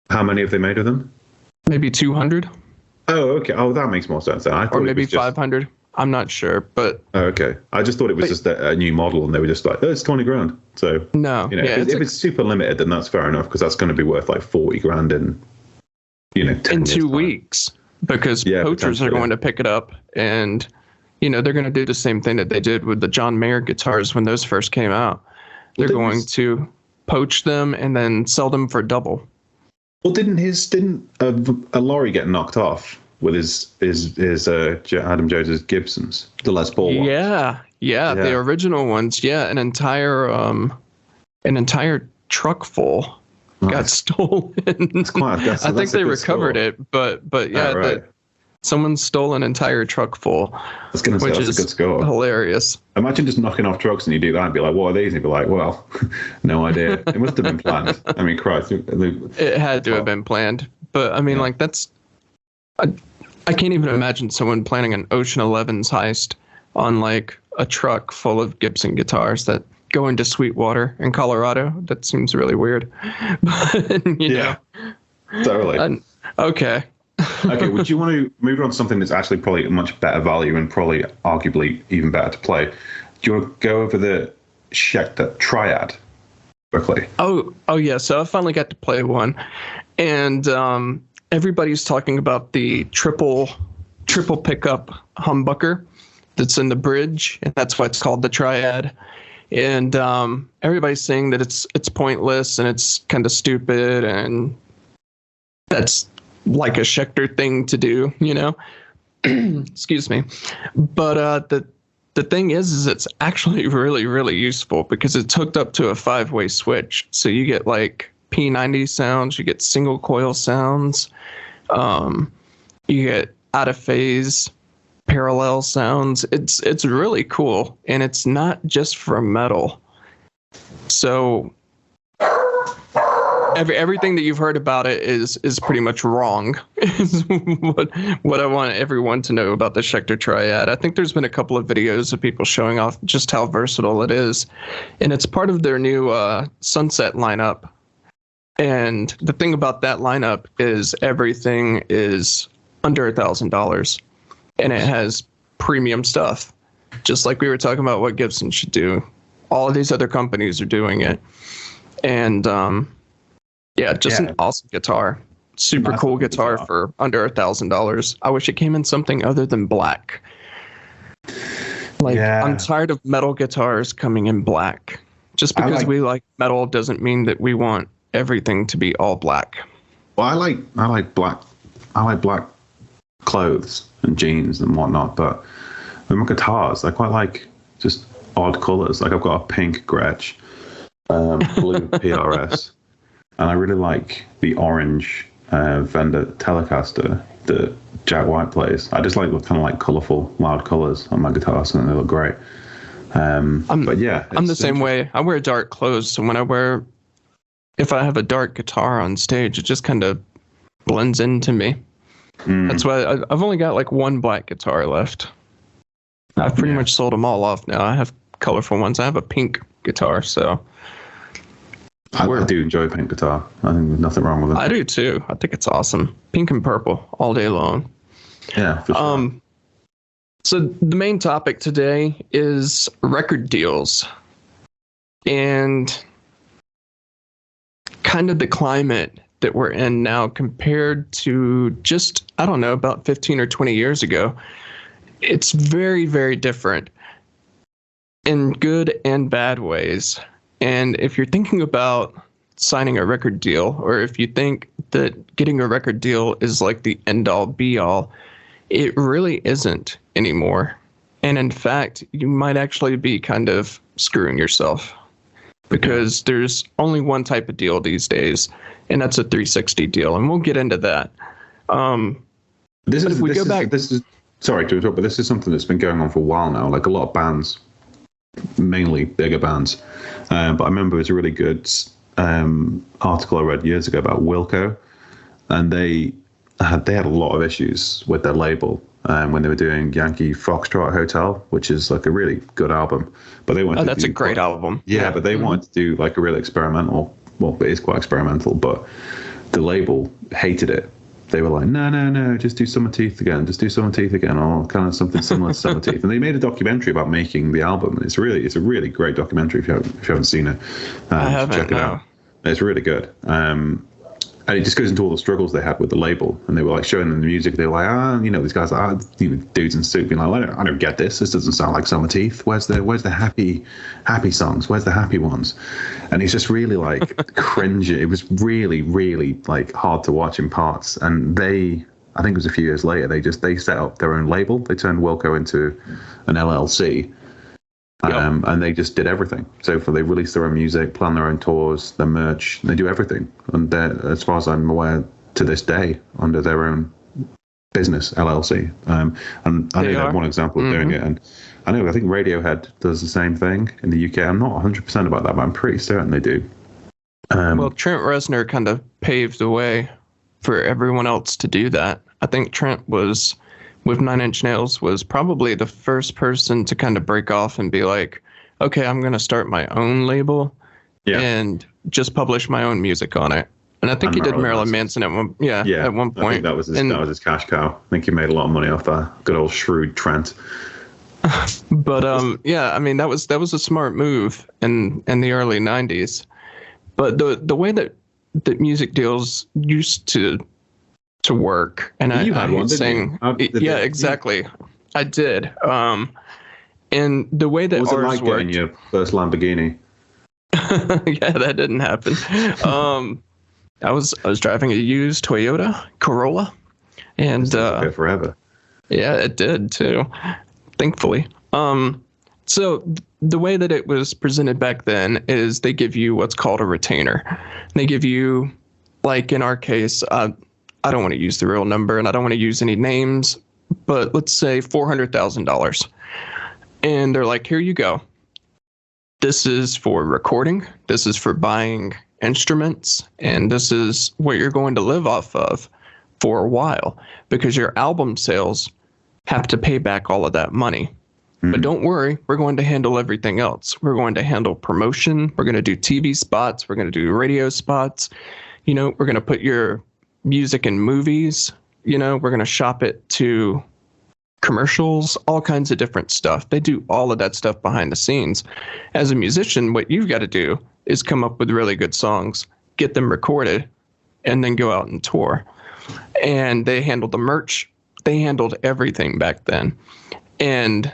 how many have they made of them? Maybe 200. Oh, okay. Oh, that makes more sense. Or maybe 500. I'm not sure, but... Oh, okay. I just thought it was just a new model, and they were just like, oh, it's 20 grand. So, no. You know, if it's super limited, then that's fair enough, because that's going to be worth like 40 grand in, 10 in 2 years' weeks, because poachers are going to pick it up, and, they're going to do the same thing that they did with the John Mayer guitars when those first came out. They're going to poach them and then sell them for double. Well, didn't a lorry get knocked off with his Adam Jones's Gibsons, the Les Paul ones? Yeah, the original ones. Yeah, an entire truck full got stolen. I think they recovered it, but yeah, right. Someone stole an entire truck full. I was going to say, that's a good score. Hilarious. Imagine just knocking off trucks and you do that and be like, what are these? And you'd be like, well, no idea. It must have been planned. I mean, Christ. It had to have been planned. But, I mean, like, that's... I can't even imagine someone planning an Ocean 11's heist on, like, a truck full of Gibson guitars that go into Sweetwater in Colorado. That seems really weird. But, you know. Totally. Okay. Okay, would you want to move on to something that's actually probably a much better value and probably arguably even better to play? Do you want to go over the Schecter Triad quickly? Oh yeah. So I finally got to play one, and everybody's talking about the triple pickup humbucker that's in the bridge, and that's why it's called the Triad. And everybody's saying that it's pointless and it's kind of stupid, and that's like a Schecter thing to do, excuse me. But the thing is it's actually really, really useful because it's hooked up to a 5-way switch. So you get like P90 sounds, you get single coil sounds, you get out of phase parallel sounds. It's really cool, and it's not just for metal. So everything that you've heard about it is pretty much wrong. Is what I want everyone to know about the Schecter Triad. I think there's been a couple of videos of people showing off just how versatile it is, and it's part of their new Sunset lineup. And the thing about that lineup is everything is under $1,000, and it has premium stuff, just like we were talking about what Gibson should do. All of these other companies are doing it, and an awesome guitar. Super cool guitar for under $1,000. I wish it came in something other than black. I'm tired of metal guitars coming in black. Just because we like metal doesn't mean that we want everything to be all black. Well, I like black. I like black clothes and jeans and whatnot, but with my guitars, I quite like just odd colors. Like I've got a pink Gretsch, blue PRS. And I really like the orange Fender Telecaster that Jack White plays. I just like kind of like colourful, loud colours on my guitar, so they look great. But yeah, I'm the same way. I wear dark clothes, so if I have a dark guitar on stage, it just kind of blends into me. That's why I've only got like one black guitar left. I've pretty much sold them all off now. I have colorful ones. I have a pink guitar, so I do enjoy pink guitar. I think there's nothing wrong with it. I do too. I think it's awesome. Pink and purple all day long. Yeah, for sure. So the main topic today is record deals and kind of the climate that we're in now compared to just, I don't know, about 15 or 20 years ago. It's very, very different in good and bad ways. And if you're thinking about signing a record deal, or if you think that getting a record deal is like the end all be all, it really isn't anymore. And in fact, you might actually be kind of screwing yourself because there's only one type of deal these days, and that's a 360 deal. And we'll get into that. Sorry to interrupt, but this is something that's been going on for a while now. Like a lot of bands, mainly bigger bands. But I remember it was a really good article I read years ago about Wilco, and they had a lot of issues with their label when they were doing Yankee Foxtrot Hotel, which is like a really good album. But they wanted that's a great album. Yeah, but they wanted to do like a really experimental. Well, it is quite experimental, but the label hated it. They were like, no, just do Summer Teeth again, or kind of something similar to Summer Teeth. And they made a documentary about making the album. And it's a really great documentary if you haven't seen it. I haven't. Check it out. It's really good. And it just goes into all the struggles they had with the label. And they were like showing them the music. They were like, these guys are dudes in suit being like, I don't get this. This doesn't sound like Summer Teeth. Where's the happy songs? Where's the happy ones? And it's just really like cringy. It was really, really like hard to watch in parts. And I think it was a few years later, they set up their own label. They turned Wilco into an LLC. And they just did everything. So they released their own music, plan their own tours, their merch. They do everything. And they're, as far as I'm aware, to this day, under their own business, LLC. And I know they have one example of doing it. And I think Radiohead does the same thing in the UK. I'm not 100% about that, but I'm pretty certain they do. Well, Trent Reznor kind of paved the way for everyone else to do that. I think Trent was, with 9 Inch Nails, was probably the first person to kind of break off and be like, okay, I'm going to start my own label and just publish my own music on it. And I think he did Marilyn Manson at one point. I think that was his cash cow. I think he made a lot of money off that. Good old shrewd Trent. But that was a smart move in the early 90s. But the way that music deals used to work, and you had one, didn't you? Exactly. I did. And the way that what was ours it like worked, getting your first Lamborghini? yeah, that didn't happen. I was driving a used Toyota Corolla, and forever. Yeah, it did too, thankfully. So the way that it was presented back then is they give you what's called a retainer. They give you, like in our case, I don't want to use the real number and I don't want to use any names, but let's say $400,000. And they're like, here you go. This is for recording. This is for buying instruments. And this is what you're going to live off of for a while, because your album sales have to pay back all of that money. But don't worry, we're going to handle everything else. We're going to handle promotion. We're going to do TV spots. We're going to do radio spots. We're going to put your music in movies. We're going to shop it to commercials, all kinds of different stuff. They do all of that stuff behind the scenes. As a musician, what you've got to do is come up with really good songs, get them recorded, and then go out and tour. And they handled the merch. They handled everything back then. And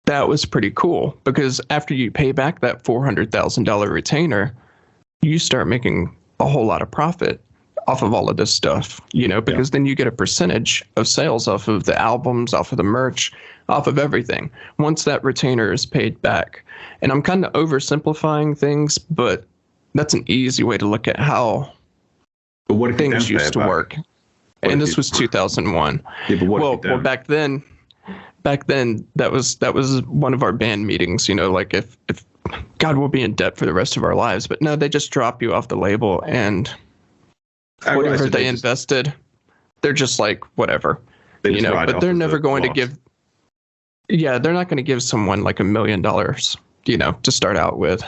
that was pretty cool, because after you pay back that $400,000 retainer, you start making a whole lot of profit off of all of this stuff, because then you get a percentage of sales off of the albums, off of the merch, off of everything, once that retainer is paid back. And I'm kind of oversimplifying things, but that's an easy way to look at how But what if things used to work. And this was 2001. Yeah, but well, back then that was one of our band meetings, like if God, we'll be in debt for the rest of our lives. But no, they just drop you off the label, and whatever they invested, they're just like, whatever, but they're never going to give. Yeah, they're not going to give someone like $1 million, to start out with,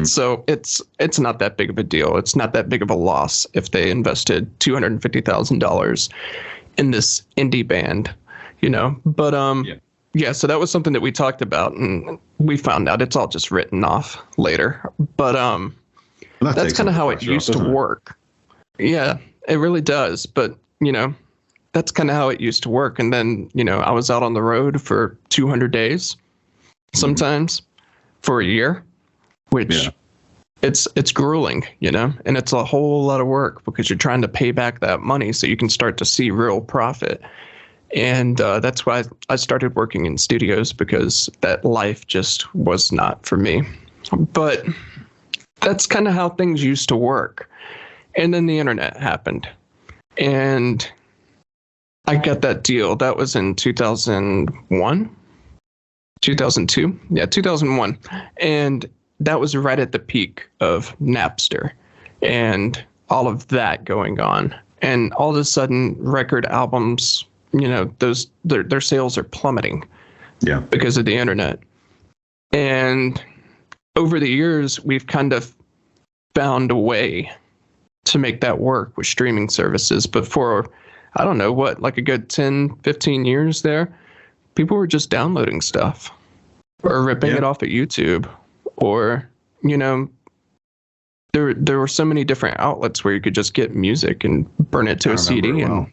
So it's not that big of a deal. It's not that big of a loss if they invested $250,000 in this indie band, But yeah, so that was something that we talked about, and we found out it's all just written off later. But that's kind of how it used to work. Yeah, it really does. But that's kind of how it used to work. And then I was out on the road for 200 days, sometimes for a year, which it's grueling, and it's a whole lot of work because you're trying to pay back that money so you can start to see real profit. And that's why I started working in studios, because that life just was not for me. But that's kind of how things used to work. And then the internet happened. And I got that deal. That was in 2001, 2002. Yeah, 2001. And that was right at the peak of Napster and all of that going on. And all of a sudden, record albums, their sales are plummeting because of the internet. And over the years, we've kind of found a way to make that work with streaming services. But for, I don't know, like a good 10, 15 years there, people were just downloading stuff or ripping it off at YouTube, or, there were so many different outlets where you could just get music and burn it to a CD, and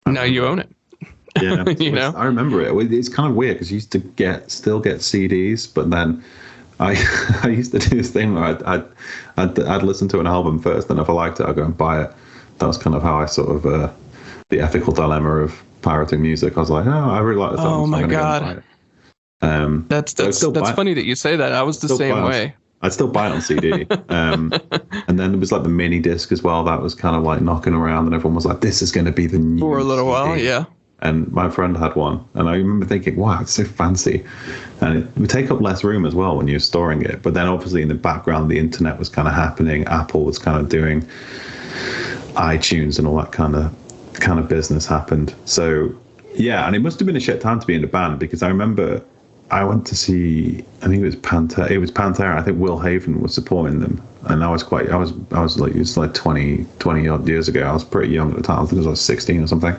now you own it. Yeah, I remember it. It's kind of weird because you used to still get CDs, but then I used to do this thing where I'd listen to an album first, and if I liked it, I'd go and buy it. That was kind of how I sort of the ethical dilemma of pirating music. I was like, oh, I really like this album. Oh my God. That's funny that you say that. I was the same way. I'd still buy it on CD. And then there was like the mini disc as well. That was kind of like knocking around, and everyone was like, this is going to be the new for a little CD. while. Yeah. And my friend had one, and I remember thinking, wow, it's so fancy. And it would take up less room as well when you're storing it. But then obviously in the background, the internet was kind of happening. Apple was kind of doing iTunes, and all that kind of business happened. So yeah, and it must have been a shit time to be in the band, because I remember I went to see, I think it was Pantera. I think Will Haven was supporting them. And I was like, it was like 20 odd years ago. I was pretty young at the time. I think I was like 16 or something.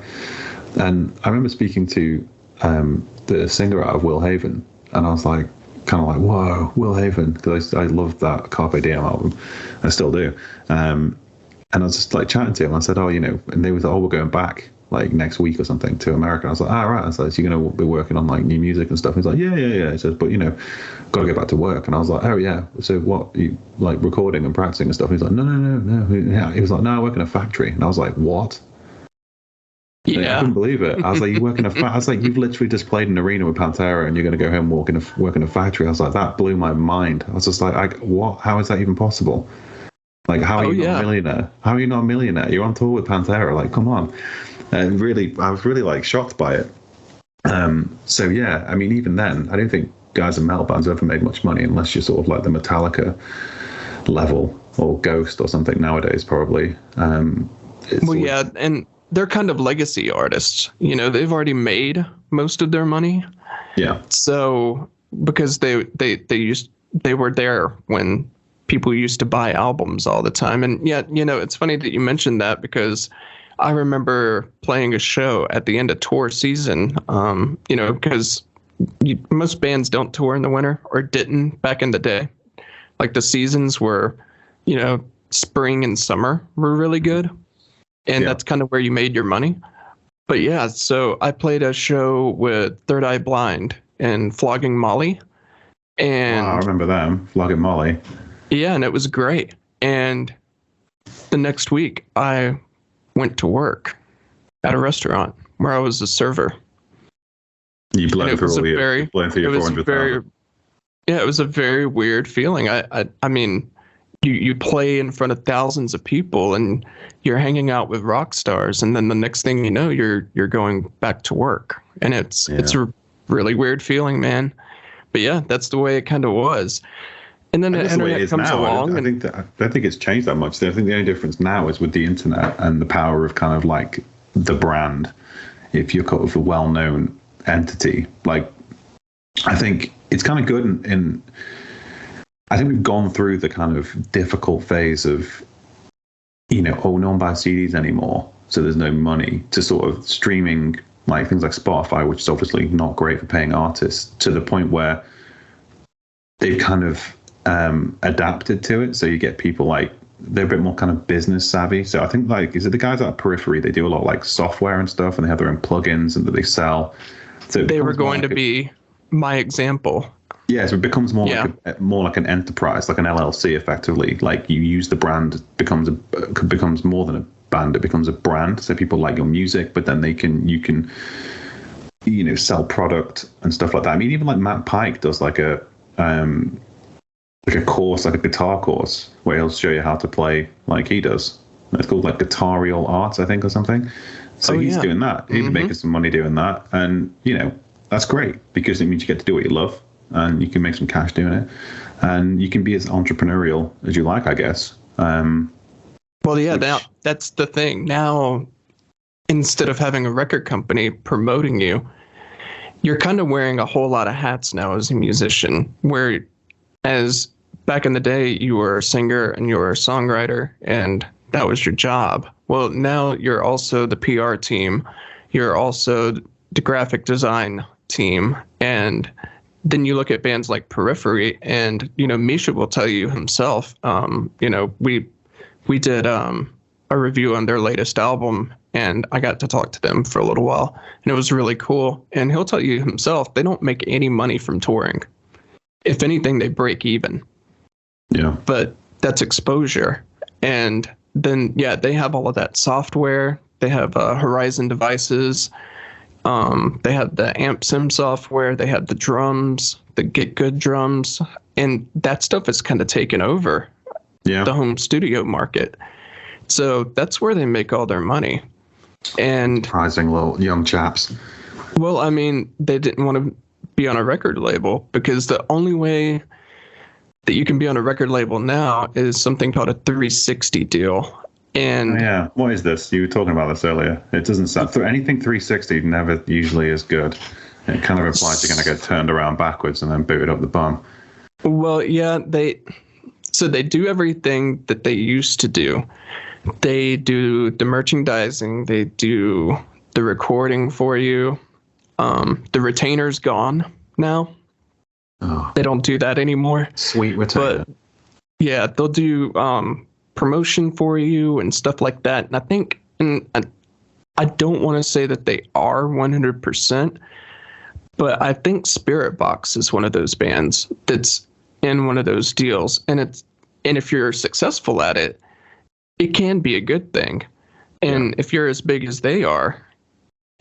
And I remember speaking to the singer out of Will Haven, and I was like, kind of like, whoa, Will Haven, because I loved that Carpe Diem album. I still do. And I was just like chatting to him. I said, and they was, we're going back like next week or something to America. I was like, right. I was like, so you're going to be working on like new music and stuff? He's like, yeah. He says, but got to get back to work. And I was like, oh yeah. So what, you like recording and practicing and stuff? He's like, no. Yeah. He was like, no, I work in a factory. And I was like, what? Yeah. I couldn't believe it. I was like, you work in a I was like, you've literally just played an arena with Pantera, and you're going to go home and work in a factory. I was like, that blew my mind. I was just like, what? How is that even possible? Like, how are you not a millionaire? How are you not a millionaire? You're on tour with Pantera. Like, come on. And really, I was really like shocked by it. So yeah, I mean, even then, I don't think guys in metal bands ever made much money unless you're sort of like the Metallica level or Ghost or something nowadays, probably. Yeah, and they're kind of legacy artists. They've already made most of their money. Yeah. So because they were there when people used to buy albums all the time. And yet, it's funny that you mentioned that, because I remember playing a show at the end of tour season, because most bands don't tour in the winter, or didn't back in the day. Like the seasons were, spring and summer were really good. And that's kind of where you made your money. But yeah, so I played a show with Third Eye Blind and Flogging Molly. And I remember them, Flogging Molly. Yeah, and it was great. And the next week, I went to work at a restaurant where I was a server. You blown through your 400,000. Yeah, it was a very weird feeling. I mean, you play in front of thousands of people and you're hanging out with rock stars, and then the next thing you know, you're going back to work, and it's a really weird feeling, man. But yeah, that's the way it kind of was. And then the internet comes along. I don't think it's changed that much. I think the only difference now is with the internet and the power of kind of like the brand. If you're kind of a well-known entity, like, I think it's kind of good in I think we've gone through the kind of difficult phase of, no one buys CDs anymore, so there's no money, to sort of streaming, like things like Spotify, which is obviously not great for paying artists, to the point where they've kind of adapted to it. So you get people like, they're a bit more kind of business savvy. So I think, like, is it the guys at Periphery? They do a lot of like software and stuff, and they have their own plugins and that they sell. So they were going to be my example. Yeah, so it becomes more like an enterprise, like an LLC, effectively. Like, you use the brand, becomes more than a band. It becomes a brand. So people like your music, but then you can sell product and stuff like that. I mean, even like Matt Pike does like a course, like a guitar course, where he'll show you how to play like he does. It's called like Guitarial Arts, I think, or something. So he's doing that. He's making some money doing that, and that's great, because it means you get to do what you love, and you can make some cash doing it, and you can be as entrepreneurial as you like, I guess. Now that's the thing. Now, instead of having a record company promoting you, you're kind of wearing a whole lot of hats now as a musician, whereas back in the day, you were a singer and you were a songwriter, and that was your job. Well, now you're also the PR team. You're also the graphic design team. And then you look at bands like Periphery, and, Misha will tell you himself, we did a review on their latest album, and I got to talk to them for a little while, and it was really cool. And he'll tell you himself, they don't make any money from touring. If anything, they break even. Yeah. But that's exposure. And then, they have all of that software. They have Horizon devices. They have the Amp Sim software. They have the drums, the Get Good drums. And that stuff is kind of taken over the home studio market. So that's where they make all their money. And surprising little young chaps. Well, I mean, they didn't want to be on a record label, because the only way that you can be on a record label now is something called a 360 deal. And what is this? You were talking about this earlier. It doesn't sound, for anything 360 never usually is good. It kind of implies you're going to get turned around backwards and then booted up the bum. Well, they do everything that they used to do. They do the merchandising. They do the recording for you. The retainer's gone now. Oh. They don't do that anymore. Sweet retainer. But they'll do promotion for you and stuff like that. And I think, and I don't want to say that they are 100%, but I think Spirit Box is one of those bands that's in one of those deals. And if you're successful at it, it can be a good thing. And if you're as big as they are,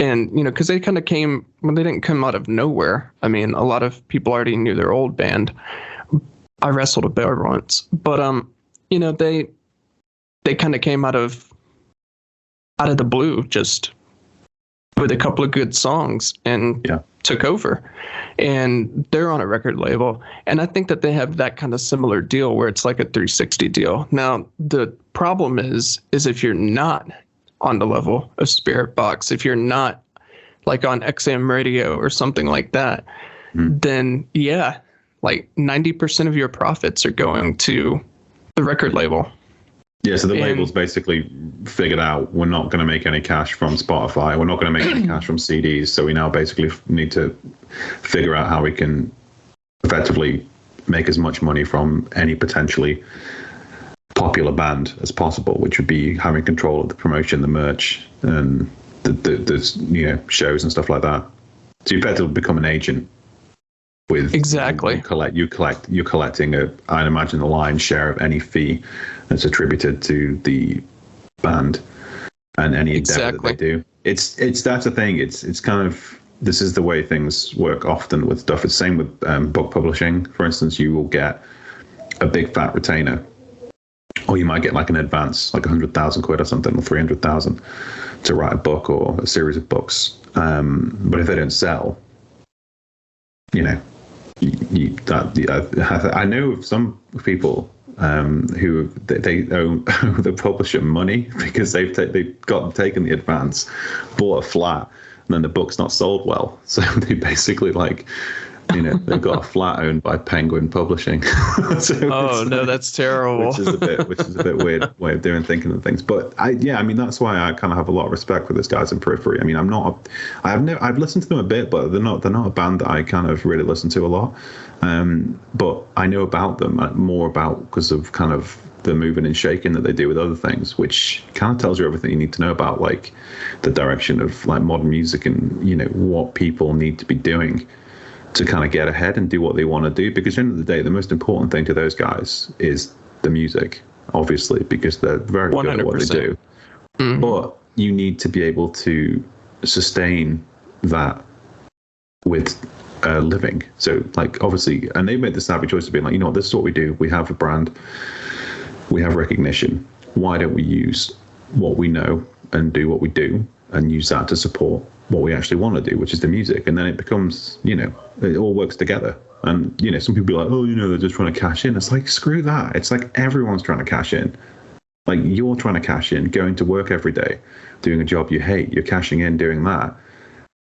and, because they kind of they didn't come out of nowhere. I mean, a lot of people already knew their old band. I wrestled a bear once, but, they kind of came out of the blue, just with a couple of good songs, and took over. And they're on a record label. And I think that they have that kind of similar deal where it's like a 360 deal. Now, the problem is if you're not on the level of Spirit Box, if you're not like on XM radio or something like that, then like 90% of your profits are going to the record label. Yeah, so the label's basically figured out, we're not going to make any cash from Spotify. We're not going to make any cash from CDs. So we now basically need to figure out how we can effectively make as much money from any potentially popular band as possible, which would be having control of the promotion, the merch, and the shows and stuff like that. So you better become an agent. With exactly, you're collecting I'd imagine, the lion's share of any fee that's attributed to the band and any endeavor that they do. It's that's the thing. It's kind of, this is the way things work often with stuff. It's the same with book publishing. For instance, you will get a big fat retainer or you might get like an advance, like 100,000 quid or something, or 300,000 to write a book or a series of books. But if they don't sell, you know, I know of some people who they owe the publisher money because they've taken the advance, bought a flat, and then the book's not sold well. So they basically like, you know, they've got a flat owned by Penguin Publishing. So that's terrible. Which is a bit weird way of thinking of things. But I mean, that's why I kind of have a lot of respect for this guys in Periphery. I mean, I've listened to them a bit, but they're not a band that I kind of really listen to a lot. But I know about them more because of kind of the moving and shaking that they do with other things, which kind of tells you everything you need to know about like the direction of like modern music and, you know, what people need to be doing to kind of get ahead and do what they want to do. Because at the end of the day, the most important thing to those guys is the music, obviously, because they're very 100%. Good at what they do. Mm-hmm. But you need to be able to sustain that with a living. So, like, obviously, and they made the savvy choice of being like, you know what, this is what we do. We have a brand. We have recognition. Why don't we use what we know and do what we do and use that to support what we actually want to do, which is the music? And then it becomes, you know, it all works together. And, you know, some people are like, oh, you know, they're just trying to cash in. It's like, screw that. It's like everyone's trying to cash in. Like, you're trying to cash in, going to work every day, doing a job you hate. You're cashing in doing that.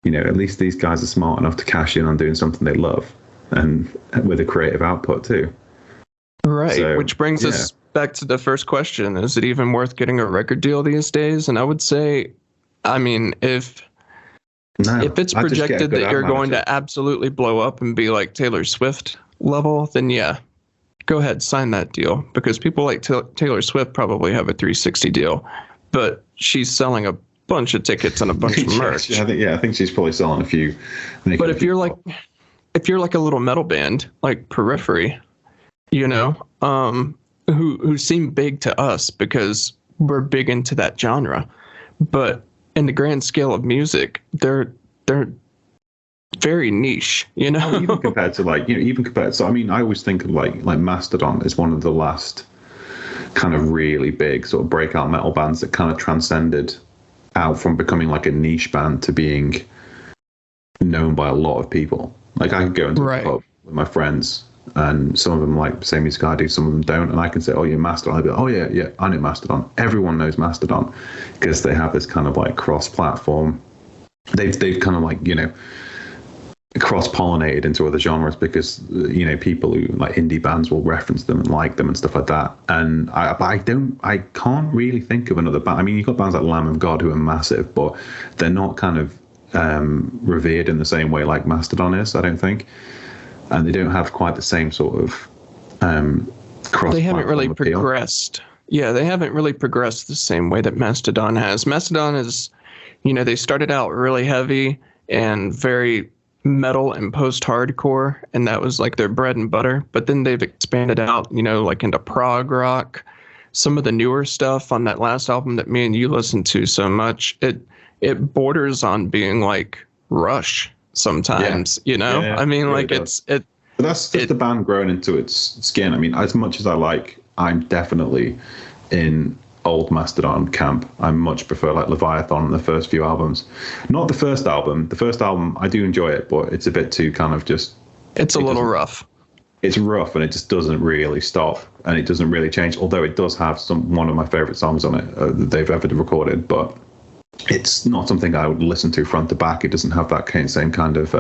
You know, at least these guys are smart enough to cash in on doing something they love and with a creative output too. Right. So, which brings us back to the first question. Is it even worth getting a record deal these days? And I would say, I mean, if it's projected that you're going to absolutely blow up and be like Taylor Swift level, then yeah, go ahead, sign that deal. Because people like Taylor Swift probably have a 360 deal, but she's selling a bunch of tickets and a bunch of merch. I think she's probably selling a few. But if you're like a little metal band like Periphery, you know, who seem big to us because we're big into that genre, but in the grand scale of music, they're very niche, you know. Even compared to so I mean, I always think of like Mastodon is one of the last kind of really big sort of breakout metal bands that kind of transcended out from becoming like a niche band to being known by a lot of people. Like, I could go into a pub with my friends and some of them like the same music I do, some of them don't, and I can say, oh yeah, Mastodon. I'd be like, oh yeah, I know Mastodon. Everyone knows Mastodon because they have this kind of like cross-platform. They've kind of like, you know, cross-pollinated into other genres because, you know, people who like indie bands will reference them and like them and stuff like that. And I can't really think of another band. I mean, you've got bands like Lamb of God who are massive, but they're not kind of revered in the same way like Mastodon is, I don't think. And they don't have quite the same sort of cross. They haven't really progressed. Yeah, they haven't really progressed the same way that Mastodon has. Mastodon is, you know, they started out really heavy and very metal and post-hardcore, and that was like their bread and butter. But then they've expanded out, you know, like into prog rock. Some of the newer stuff on that last album that me and you listened to so much, it borders on being like Rush sometimes, you know. I mean, really like does. But that's just the band growing into its skin. I mean, as much as I'm definitely in old Mastodon camp. I much prefer like Leviathan and the first few albums. Not the first album. The first album, I do enjoy it, but it's a bit too kind of just... It's a little rough. It's rough and it just doesn't really stop and it doesn't really change, although it does have one of my favorite songs on it that they've ever recorded, but it's not something I would listen to front to back. It doesn't have that same kind of...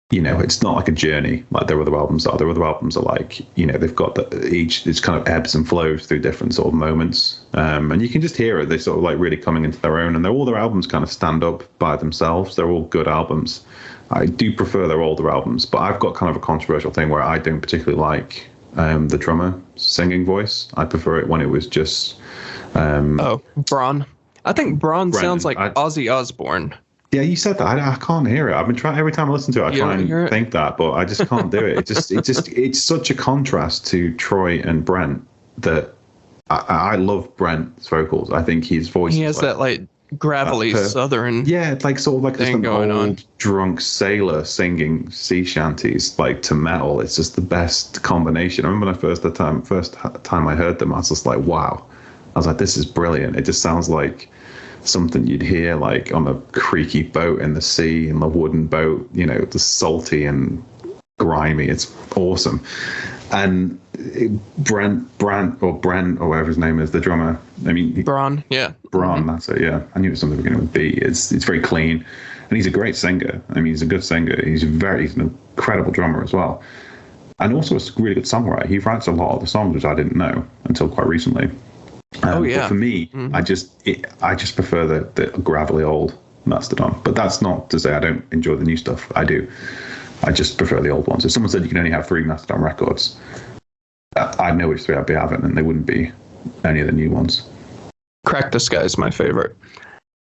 you know, it's not like a journey like their other albums are. Their other albums are like, you know, they've got it's kind of ebbs and flows through different sort of moments. And you can just hear it. They're sort of like really coming into their own, and all their albums kind of stand up by themselves. They're all good albums. I do prefer their older albums, but I've got kind of a controversial thing where I don't particularly like the drummer singing voice. I prefer it when it was just... Braun. I think Braun sounds like Ozzy Osbourne. Yeah, you said that. I can't hear it. I've been trying every time I listen to it. I try and think that, but I just can't do it. It's such a contrast to Troy and Brent that I love Brent's vocals. I think his voice. He has that like gravelly southern. Yeah, it's like sort of like this thing going old on. drunk sailor singing sea shanties like to metal. It's just the best combination. I remember the first time I heard them, I was just like, wow. I was like, this is brilliant. It just sounds like something you'd hear like on a creaky boat in the sea, in the wooden boat, you know, the salty and grimy. It's awesome. And Brent, or whatever his name is, the drummer. I mean, Braun, yeah. Braun, that's it, yeah. I knew it was something beginning with B. It's very clean. And he's a great singer. I mean, he's a good singer. He's an incredible drummer as well. And also a really good songwriter. He writes a lot of the songs, which I didn't know until quite recently. But for me, I just prefer the gravelly old Mastodon. But that's not to say I don't enjoy the new stuff. I do. I just prefer the old ones. If someone said you can only have 3 Mastodon records, I'd know which 3 I'd be having, and they wouldn't be any of the new ones. Crack the Sky is my favorite.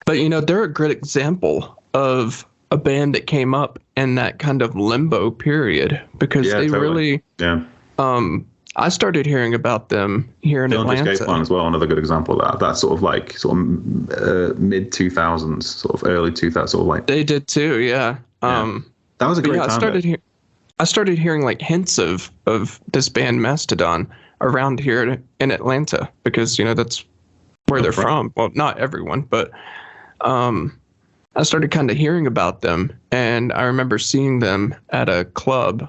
But, you know, they're a great example of a band that came up in that kind of limbo period, because they really... Yeah. I started hearing about them here in Atlanta. Escape Plan as well, another good example of that. That's sort of mid 2000s, sort of early 2000s, sort of like. They did too, yeah. That was a great time. I started hearing like hints of this band Mastodon around here in Atlanta, because, you know, that's where they're from. Well, not everyone, but I started kind of hearing about them, and I remember seeing them at a club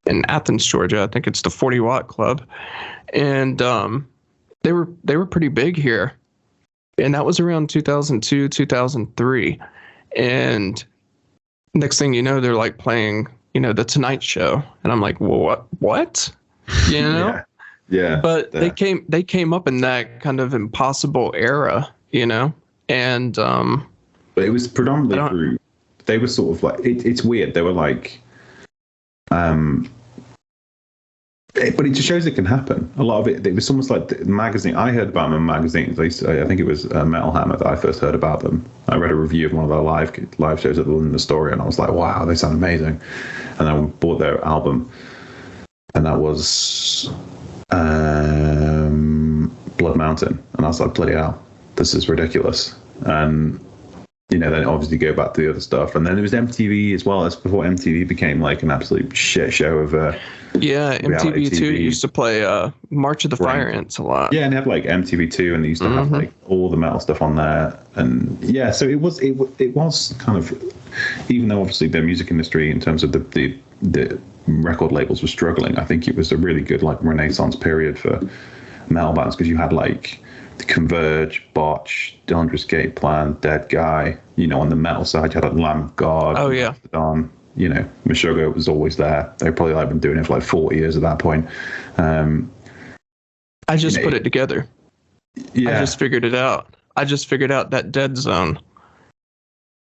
in Athens, Georgia. I think it's the 40 Watt Club, and they were pretty big here, and that was around 2002, 2003, and next thing you know, they're like playing, you know, the Tonight Show, and I'm like, well, what? You know? yeah. But they came up in that kind of impossible era, you know, and but it was predominantly through. They were sort of like it's weird. They were like, but it just shows it can happen. A lot of it was almost like the magazine. I heard about them in magazines. I think it was Metal Hammer that I first heard about them. I read a review of one of their live shows at the London Astoria, and I was like, wow, they sound amazing. And I bought their album, and that was Blood Mountain. And I was like, bloody hell, this is ridiculous. And, you know, then obviously go back to the other stuff. And then there was MTV as well. That's before MTV became like an absolute shit show of MTV2 used to play March of the Fire Ants a lot. Yeah, and they had like MTV2, and they used to have like all the metal stuff on there. And yeah, so it was kind of, even though obviously the music industry in terms of the record labels were struggling, I think it was a really good like renaissance period for metal bands, because you had like the Converge, Botch, Dillinger Escape Plan, Dead Guy. You know, on the metal side, you had Lamb of God. Oh yeah. Mastodon. You know, Meshuggah was always there. They probably like been doing it for like 40 years at that point. I just put it together. Yeah. I just figured it out. I just figured out that dead zone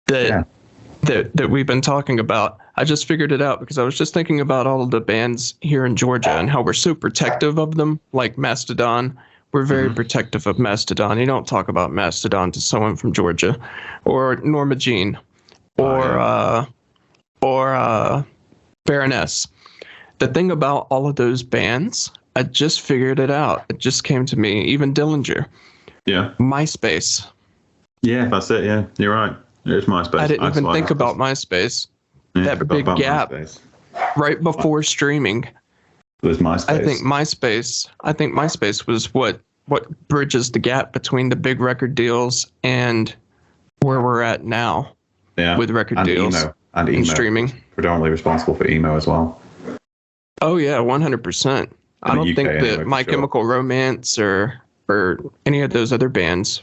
that we've been talking about. I just figured it out because I was just thinking about all of the bands here in Georgia and how we're so protective of them, like Mastodon. We're very protective of Mastodon. You don't talk about Mastodon to someone from Georgia, or Norma Jean, or Baroness. The thing about all of those bands, I just figured it out. It just came to me. Even Dillinger. Yeah. MySpace. Yeah, that's it. Yeah, you're right. It's MySpace. I didn't even think about MySpace. Yeah, that big gap MySpace. Right before streaming. It was MySpace. I think MySpace was what bridges the gap between the big record deals and where we're at now. Yeah. With record deals. And emo. And streaming. Predominantly responsible for emo as well. Oh yeah, 100%. I don't think that My Chemical Romance or any of those other bands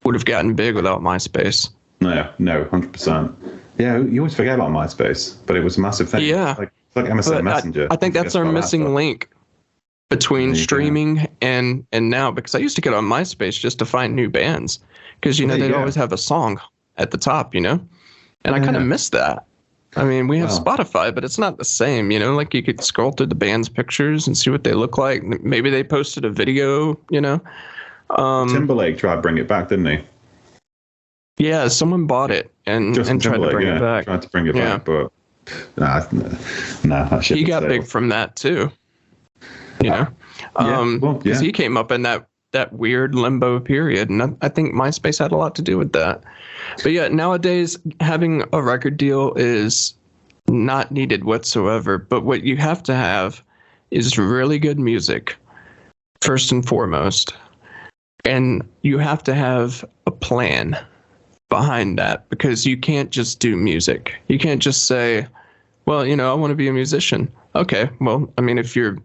would have gotten big without MySpace. No, 100%. Yeah, you always forget about MySpace, but it was a massive thing. Yeah. It's like MSN Messenger. I think that's our missing link between streaming and now, because I used to get on MySpace just to find new bands, because, you know, they'd always have a song at the top, you know? And I kind of miss that. I mean, we have Spotify, but it's not the same, you know? Like, you could scroll through the band's pictures and see what they look like. Maybe they posted a video, you know? Timberlake tried to bring it back, didn't he? Yeah, someone bought it and tried to bring it back. Tried to bring it back, but that shit. He got big from that too. You know? Because he came up in that that weird limbo period, and I think MySpace had a lot to do with that. But yeah, nowadays having a record deal is not needed whatsoever. But what you have to have is really good music, first and foremost. And you have to have a plan behind that, because you can't just do music. You can't just say, well, I want to be a musician. Okay, well, I mean, if you're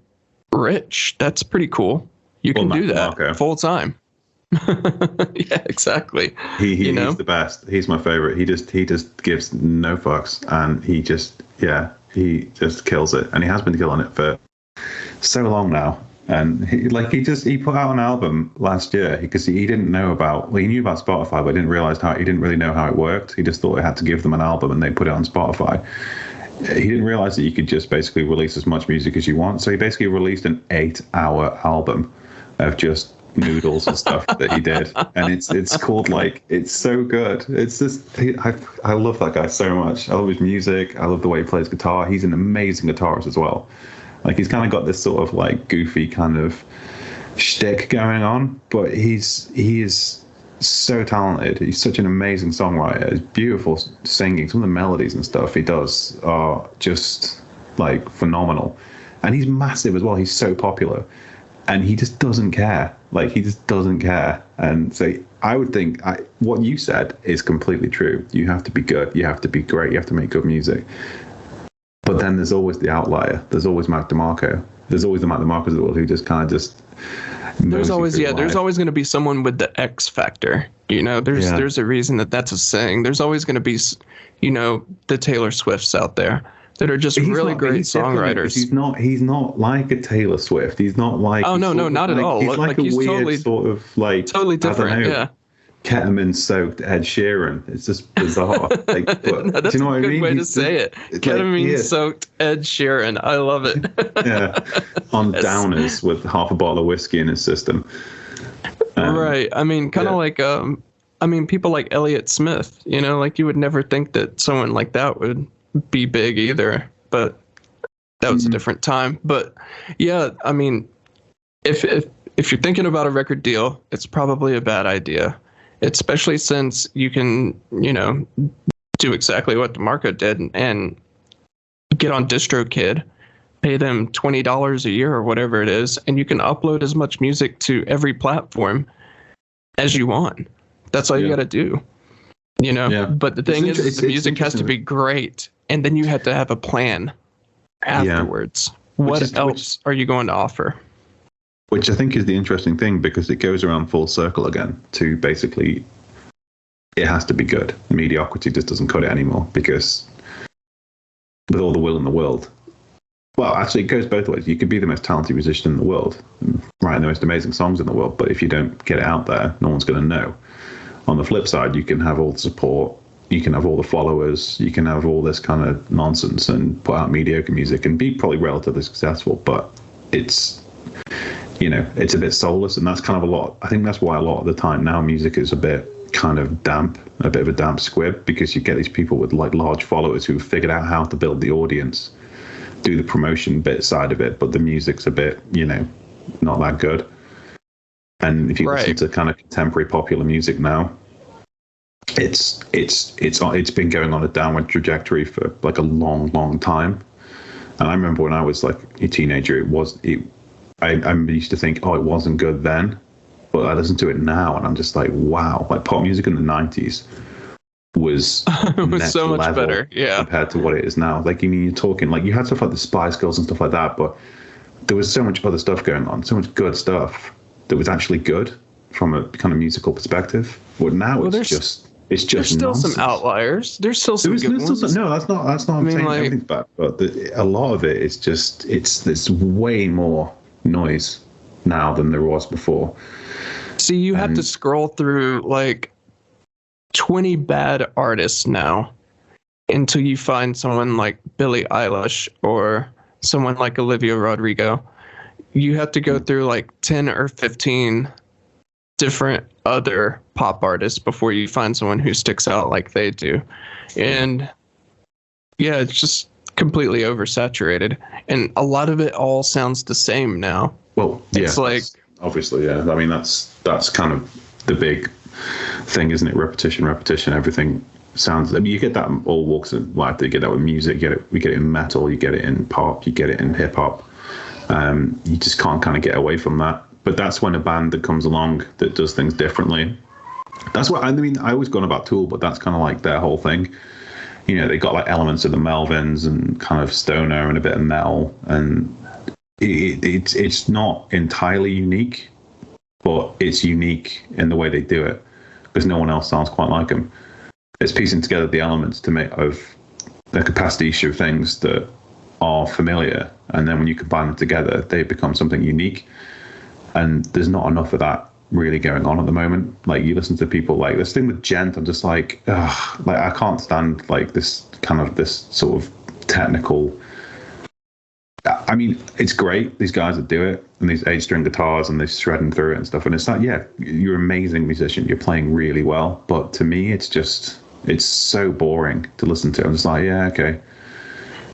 rich, that's pretty cool. You can do that full time. Yeah, exactly. He's the best. He's my favorite. He just gives no fucks, and he just kills it, and he has been killing it for so long now. And he put out an album last year because he didn't know about, he knew about Spotify, but he didn't really know how it worked. He just thought he had to give them an album and they put it on Spotify. He didn't realize that you could just basically release as much music as you want. So he basically released an 8-hour album of just noodles and stuff that he did, and it's called it's so good. It's just I love that guy so much. I love his music. I love the way he plays guitar. He's an amazing guitarist as well. He's kind of got this sort of goofy kind of shtick going on, but he is so talented. He's such an amazing songwriter. He's beautiful singing. Some of the melodies and stuff he does are just phenomenal, and he's massive as well. He's so popular, and he just doesn't care. He just doesn't care. And so I would think what you said is completely true. You have to be good. You have to be great. You have to make good music. But then there's always the outlier. There's always Mac DeMarco. There's always the Mac DeMarcos of the world who just kind of just. There's always going to be someone with the X factor. There's a reason that's a saying. There's always going to be, the Taylor Swifts out there that are just really great songwriters. He's not like a Taylor Swift. He's not like. Oh no, not at all. He's like a weird totally, sort of totally different. Yeah. Ketamine-soaked Ed Sheeran. It's just bizarre. But, no, that's do you know what I mean? Good way to say it. Ketamine-soaked Ed Sheeran. I love it. Yeah, on downers with half a bottle of whiskey in his system. Right. I mean, kind of people like Elliott Smith. You would never think that someone like that would be big either. But that was a different time. But yeah, I mean, if you're thinking about a record deal, it's probably a bad idea. Especially since you can, do exactly what DeMarco did and get on DistroKid, pay them $20 a year or whatever it is, and you can upload as much music to every platform as you want. That's all you got to do. But the thing is, the music has to be great, and then you have to have a plan afterwards. What else are you going to offer? Which I think is the interesting thing, because it goes around full circle again to basically it has to be good. Mediocrity just doesn't cut it anymore, because with all the will in the world, well, actually it goes both ways. You could be the most talented musician in the world, writing the most amazing songs in the world, but if you don't get it out there, no one's going to know. On the flip side, you can have all the support, you can have all the followers, you can have all this kind of nonsense and put out mediocre music and be probably relatively successful, but it's it's a bit soulless, and that's kind of a lot. I think that's why a lot of the time now music is a bit kind of damp, a bit of a damp squib, because you get these people with large followers who've figured out how to build the audience, do the promotion bit side of it, but the music's a bit, not that good. And if you listen to kind of contemporary popular music now, it's been going on a downward trajectory for a long time. And I remember when I was a teenager, I used to think, it wasn't good then, but I listen to it now and I'm just wow, pop music in the 90s was so much better, compared to what it is now. You're talking, you had stuff like the Spice Girls and stuff like that, but there was so much other stuff going on, so much good stuff that was actually good from a kind of musical perspective. But now it's just there's still nonsense. Some outliers. There's still some good ones. No, that's not. I'm saying everything's bad, but a lot of it is just there's way more noise now than there was before. See, you have to scroll through 20 bad artists now until you find someone like Billie Eilish or someone like Olivia Rodrigo. You have to go through 10 or 15 different other pop artists before you find someone who sticks out like they do. And yeah, it's just completely oversaturated. And a lot of it all sounds the same now. Well, yeah, it's obviously, yeah. I mean, that's kind of the big thing, isn't it? Repetition, everything sounds. I mean, you get that in all walks of life. You get that with music. We get it in metal. You get it in pop. You get it in hip hop. You just can't kind of get away from that. But that's when a band that comes along that does things differently. That's what I mean. I always gone about Tool, but that's kind of like their whole thing. You know, they got like elements of the Melvins and kind of stoner and a bit of metal, and it's not entirely unique, but it's unique in the way they do it because no one else sounds quite like them. It's piecing together the elements to make of the capacity issue of things that are familiar, and then when you combine them together, they become something unique. And there's not enough of that really going on at the moment. Like you listen to people like this thing with Gent, I'm just like, ugh, like I can't stand like this sort of technical. I mean, it's great, these guys that do it, and these 8-string guitars and they're shredding through it and stuff. And it's like, yeah, you're an amazing musician, you're playing really well. But to me, it's so boring to listen to. I'm just like, yeah, okay.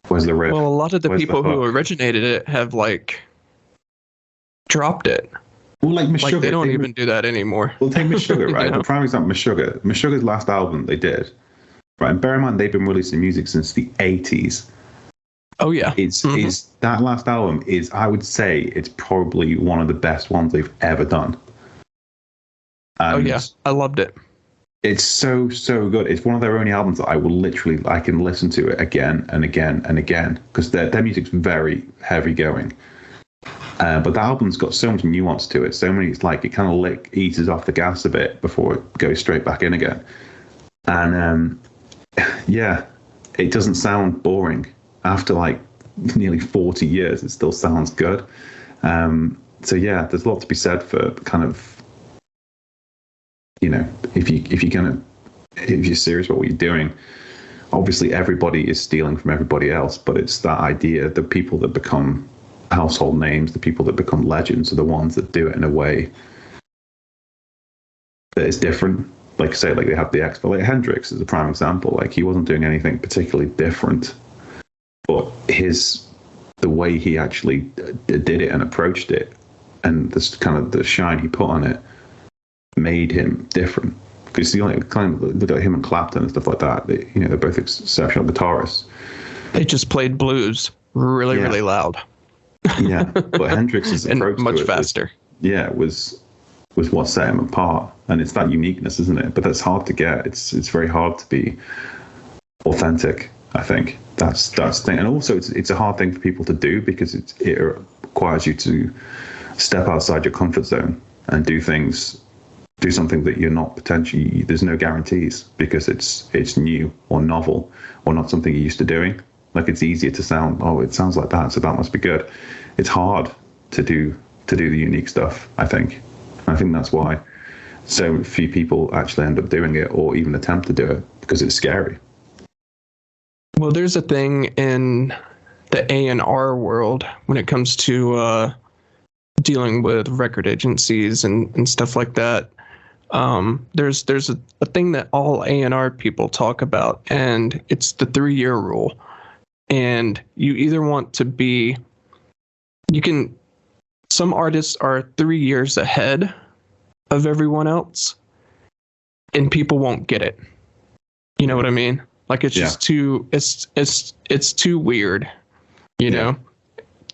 Where's the riff? Well, a lot of the people who originated it have like dropped it. Well, like Meshuggah, they don't even do that anymore. Well, take Meshuggah, right? The prime example, Meshuggah's last album they did, right? And bear in mind, they've been releasing music since the 80s. Oh, yeah. It's that last album is, I would say, it's probably one of the best ones they've ever done. And oh, yeah. I loved it. It's so good. It's one of their only albums that I can listen to it again and again and again because their music's very heavy going. But the album's got so much nuance to it. So many, it's like it kind of eases off the gas a bit before it goes straight back in again. And yeah, it doesn't sound boring. After like nearly 40 years, it still sounds good. So yeah, there's a lot to be said for kind of, you know, if you're serious about what you're doing, obviously everybody is stealing from everybody else, but it's that idea, the people that become household names, the people that become legends are the ones that do it in a way that is different. Like say, like they have the expert, like Hendrix is a prime example. Like he wasn't doing anything particularly different, but the way he actually did it and approached it, and this kind of the shine he put on it, made him different. Because the only kind of look at him and Clapton and stuff like that. They're both exceptional guitarists. They just played blues really loud. Yeah, but Hendrix's approach much to it faster. was what set him apart, and it's that uniqueness, isn't it? But that's hard to get. It's very hard to be authentic. I think that's the thing, and also it's a hard thing for people to do because it requires you to step outside your comfort zone and do something that you're not potentially. There's no guarantees because it's new or novel or not something you're used to doing. Like it's easier to sound, oh, it sounds like that, so that must be good. It's hard to do the unique stuff, I think. I think that's why so few people actually end up doing it or even attempt to do it because it's scary. Well, there's a thing in the A&R world when it comes to dealing with record agencies and stuff like that. There's a thing that all A&R people talk about, and it's the 3-year rule. And you either want to be, some artists are 3 years ahead of everyone else and people won't get it. You know what I mean? Like it's just it's too weird, you know?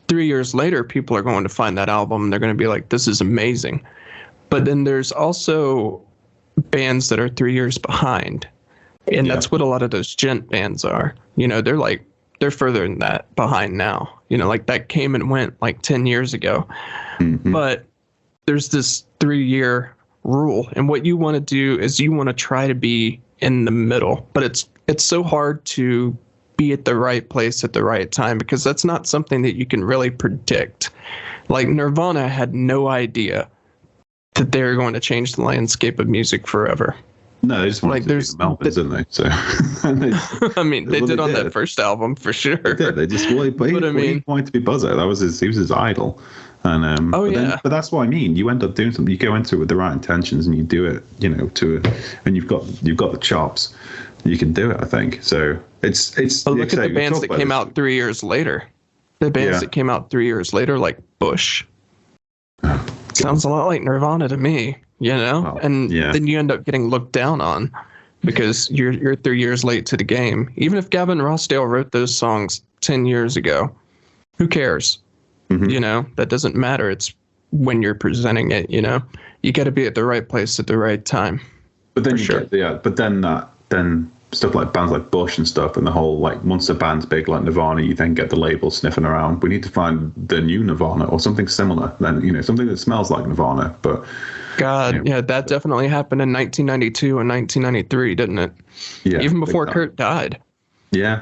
3 years later, people are going to find that album and they're going to be like, this is amazing. But then there's also bands that are 3 years behind. And that's what a lot of those gent bands are. You know, they're further than that behind now. You know, like that came and went like 10 years ago. Mm-hmm. But there's this 3-year rule. And what you want to do is you want to try to be in the middle. But it's so hard to be at the right place at the right time because that's not something that you can really predict. Like Nirvana had no idea that they're going to change the landscape of music forever. No, they just wanted to do the Melvins, didn't they? So, I mean, they did on that first album for sure. They did. They just he wanted to be Buzzo. That was he was his idol. And but that's what I mean. You end up doing something. You go into it with the right intentions, and you do it. You know, and you've got the chops. You can do it. I think so. It's. But look at the bands that came out 3 years later. The bands that came out 3 years later, like Bush. Sounds a lot like Nirvana to me, you know? Oh, and yeah. then you end up getting looked down on because you're 3 years late to the game. Even if Gavin Rossdale wrote those songs 10 years ago, who cares? Mhm. You know, that doesn't matter. It's when you're presenting it, you know? You got to be at the right place at the right time. But then For sure. but then stuff like bands like Bush and stuff, and the whole, like, once a band's big like Nirvana, you then get the label sniffing around. We need to find the new Nirvana or something similar. Then, you know, something that smells like Nirvana. But God, you know, yeah, that definitely happened in 1992 and 1993, didn't it? yeah, Even before big time. Kurt died. Yeah,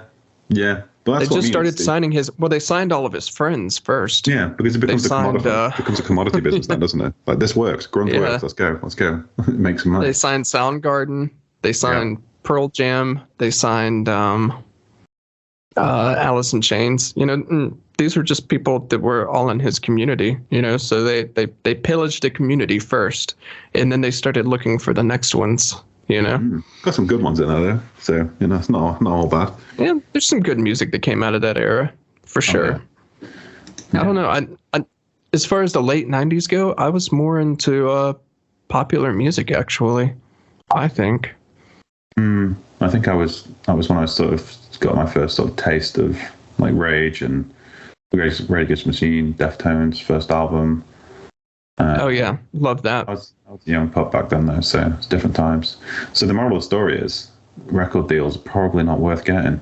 yeah. But that's They what just I mean, started signing they signed all of his friends first. Yeah, because it becomes signed, a commodity business then, doesn't it? Like, this works. Grunge works. Let's go. It makes some money. They signed Soundgarden. They signed Pearl Jam. They signed Alice in Chains. You know, these were just people that were all in his community. You know, so they pillaged the community first, and then they started looking for the next ones. You know, Got some good ones in there, though. So, you know, it's not all bad. Yeah, there's some good music that came out of that era, for sure. Yeah. I don't know. I as far as the late '90s go, I was more into popular music, actually. I think. I think I was when I sort of got my first sort of taste of, like, Rage and Rage Against the Machine, Deftones' first album. Oh yeah, love that. I was a young pup back then, though, so it's different times. So the moral of the story is, record deals are probably not worth getting.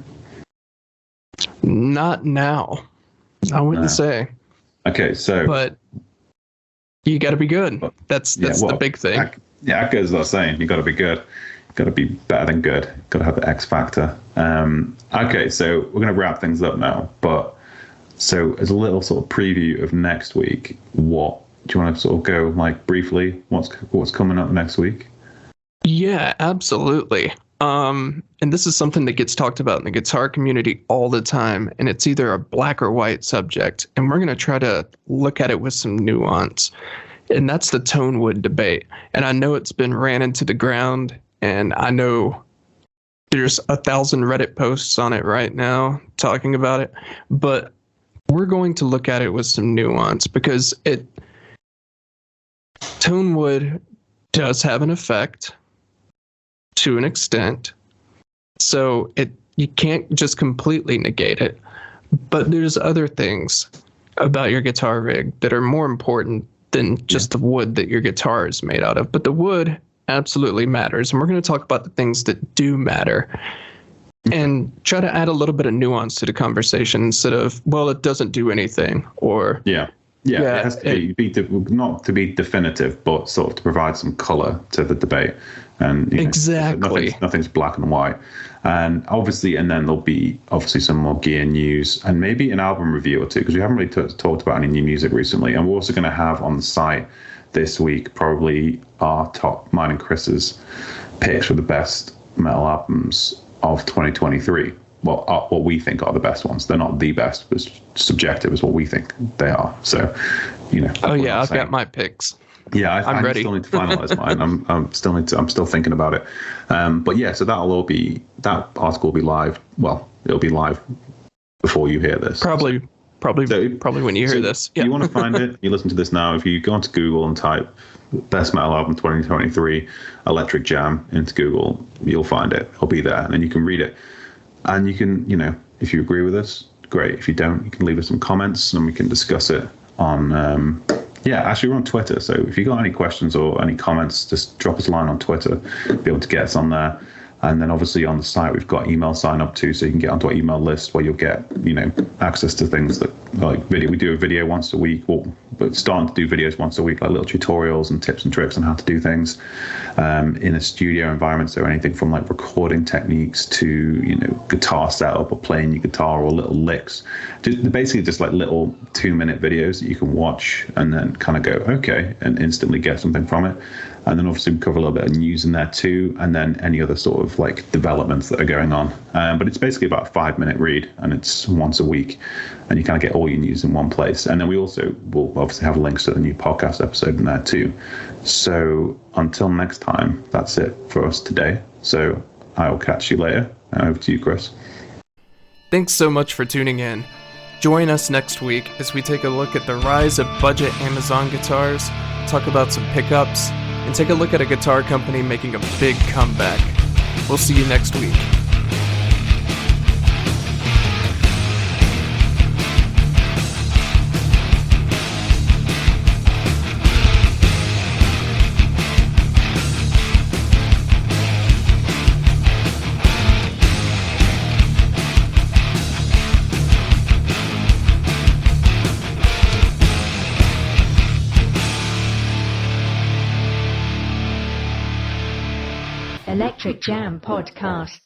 Not now, I wouldn't say. Okay, so but you got to be good. That's the big thing. That goes without saying. You got to be good. Got to be better than good. Got to have the X factor. Okay, so we're going to wrap things up now. But so as a little sort of preview of next week, what do you want to sort of go, like, briefly? What's coming up next week? Yeah, absolutely. And this is something that gets talked about in the guitar community all the time, and it's either a black or white subject. And we're going to try to look at it with some nuance. And that's the tone wood debate. And I know it's been ran into the ground, and I know there's 1,000 Reddit posts on it right now talking about it. But we're going to look at it with some nuance, because tone wood does have an effect to an extent. So you can't just completely negate it. But there's other things about your guitar rig that are more important than just the wood that your guitar is made out of. But the wood absolutely matters. And we're going to talk about the things that do matter and try to add a little bit of nuance to the conversation instead of, well, it doesn't do anything, or it has to be not to be definitive, but sort of to provide some color to the debate. And exactly, nothing's black and white. And obviously, and then there'll be obviously some more gear news and maybe an album review or two, because we haven't really talked about any new music recently. And we're also going to have on the site this week probably our top, mine and Chris's picks for the best metal albums of 2023. Well, what we think are the best ones. They're not the best, but subjective is what we think they are. So, you know. Oh yeah, I've got my picks. Yeah, I'm ready. still need to finalize mine. I'm still thinking about it. But yeah, so that article will be live. Well, it'll be live before you hear this. Probably when you hear this. If you want to find it, you listen to this now. If you go onto Google and type Best Metal Album 2023 Electric Jam into Google, you'll find it. It'll be there, and then you can read it. And you can, you know, if you agree with us, great. If you don't, you can leave us some comments and we can discuss it on, actually we're on Twitter. So if you got any questions or any comments, just drop us a line on Twitter, be able to get us on there. And then obviously on the site, we've got email sign up too, so you can get onto our email list where you'll get, you know, access to things that, like video. We do a video once a week, but starting to do videos once a week, like little tutorials and tips and tricks on how to do things in a studio environment. So anything from like recording techniques to, you know, guitar setup or playing your guitar or little licks. Basically just like little 2-minute videos that you can watch and then kind of go, okay, and instantly get something from it. And then obviously we cover a little bit of news in there too, and then any other sort of like developments that are going on. But it's basically about a 5-minute read, and it's once a week, and you kind of get all your news in one place. And then we also will obviously have links to the new podcast episode in there too. So until next time, that's it for us today. So I will catch you later. Over to you, Chris. Thanks so much for tuning in. Join us next week as we take a look at the rise of budget Amazon guitars, talk about some pickups, and take a look at a guitar company making a big comeback. We'll see you next week. Electric Jam Podcast.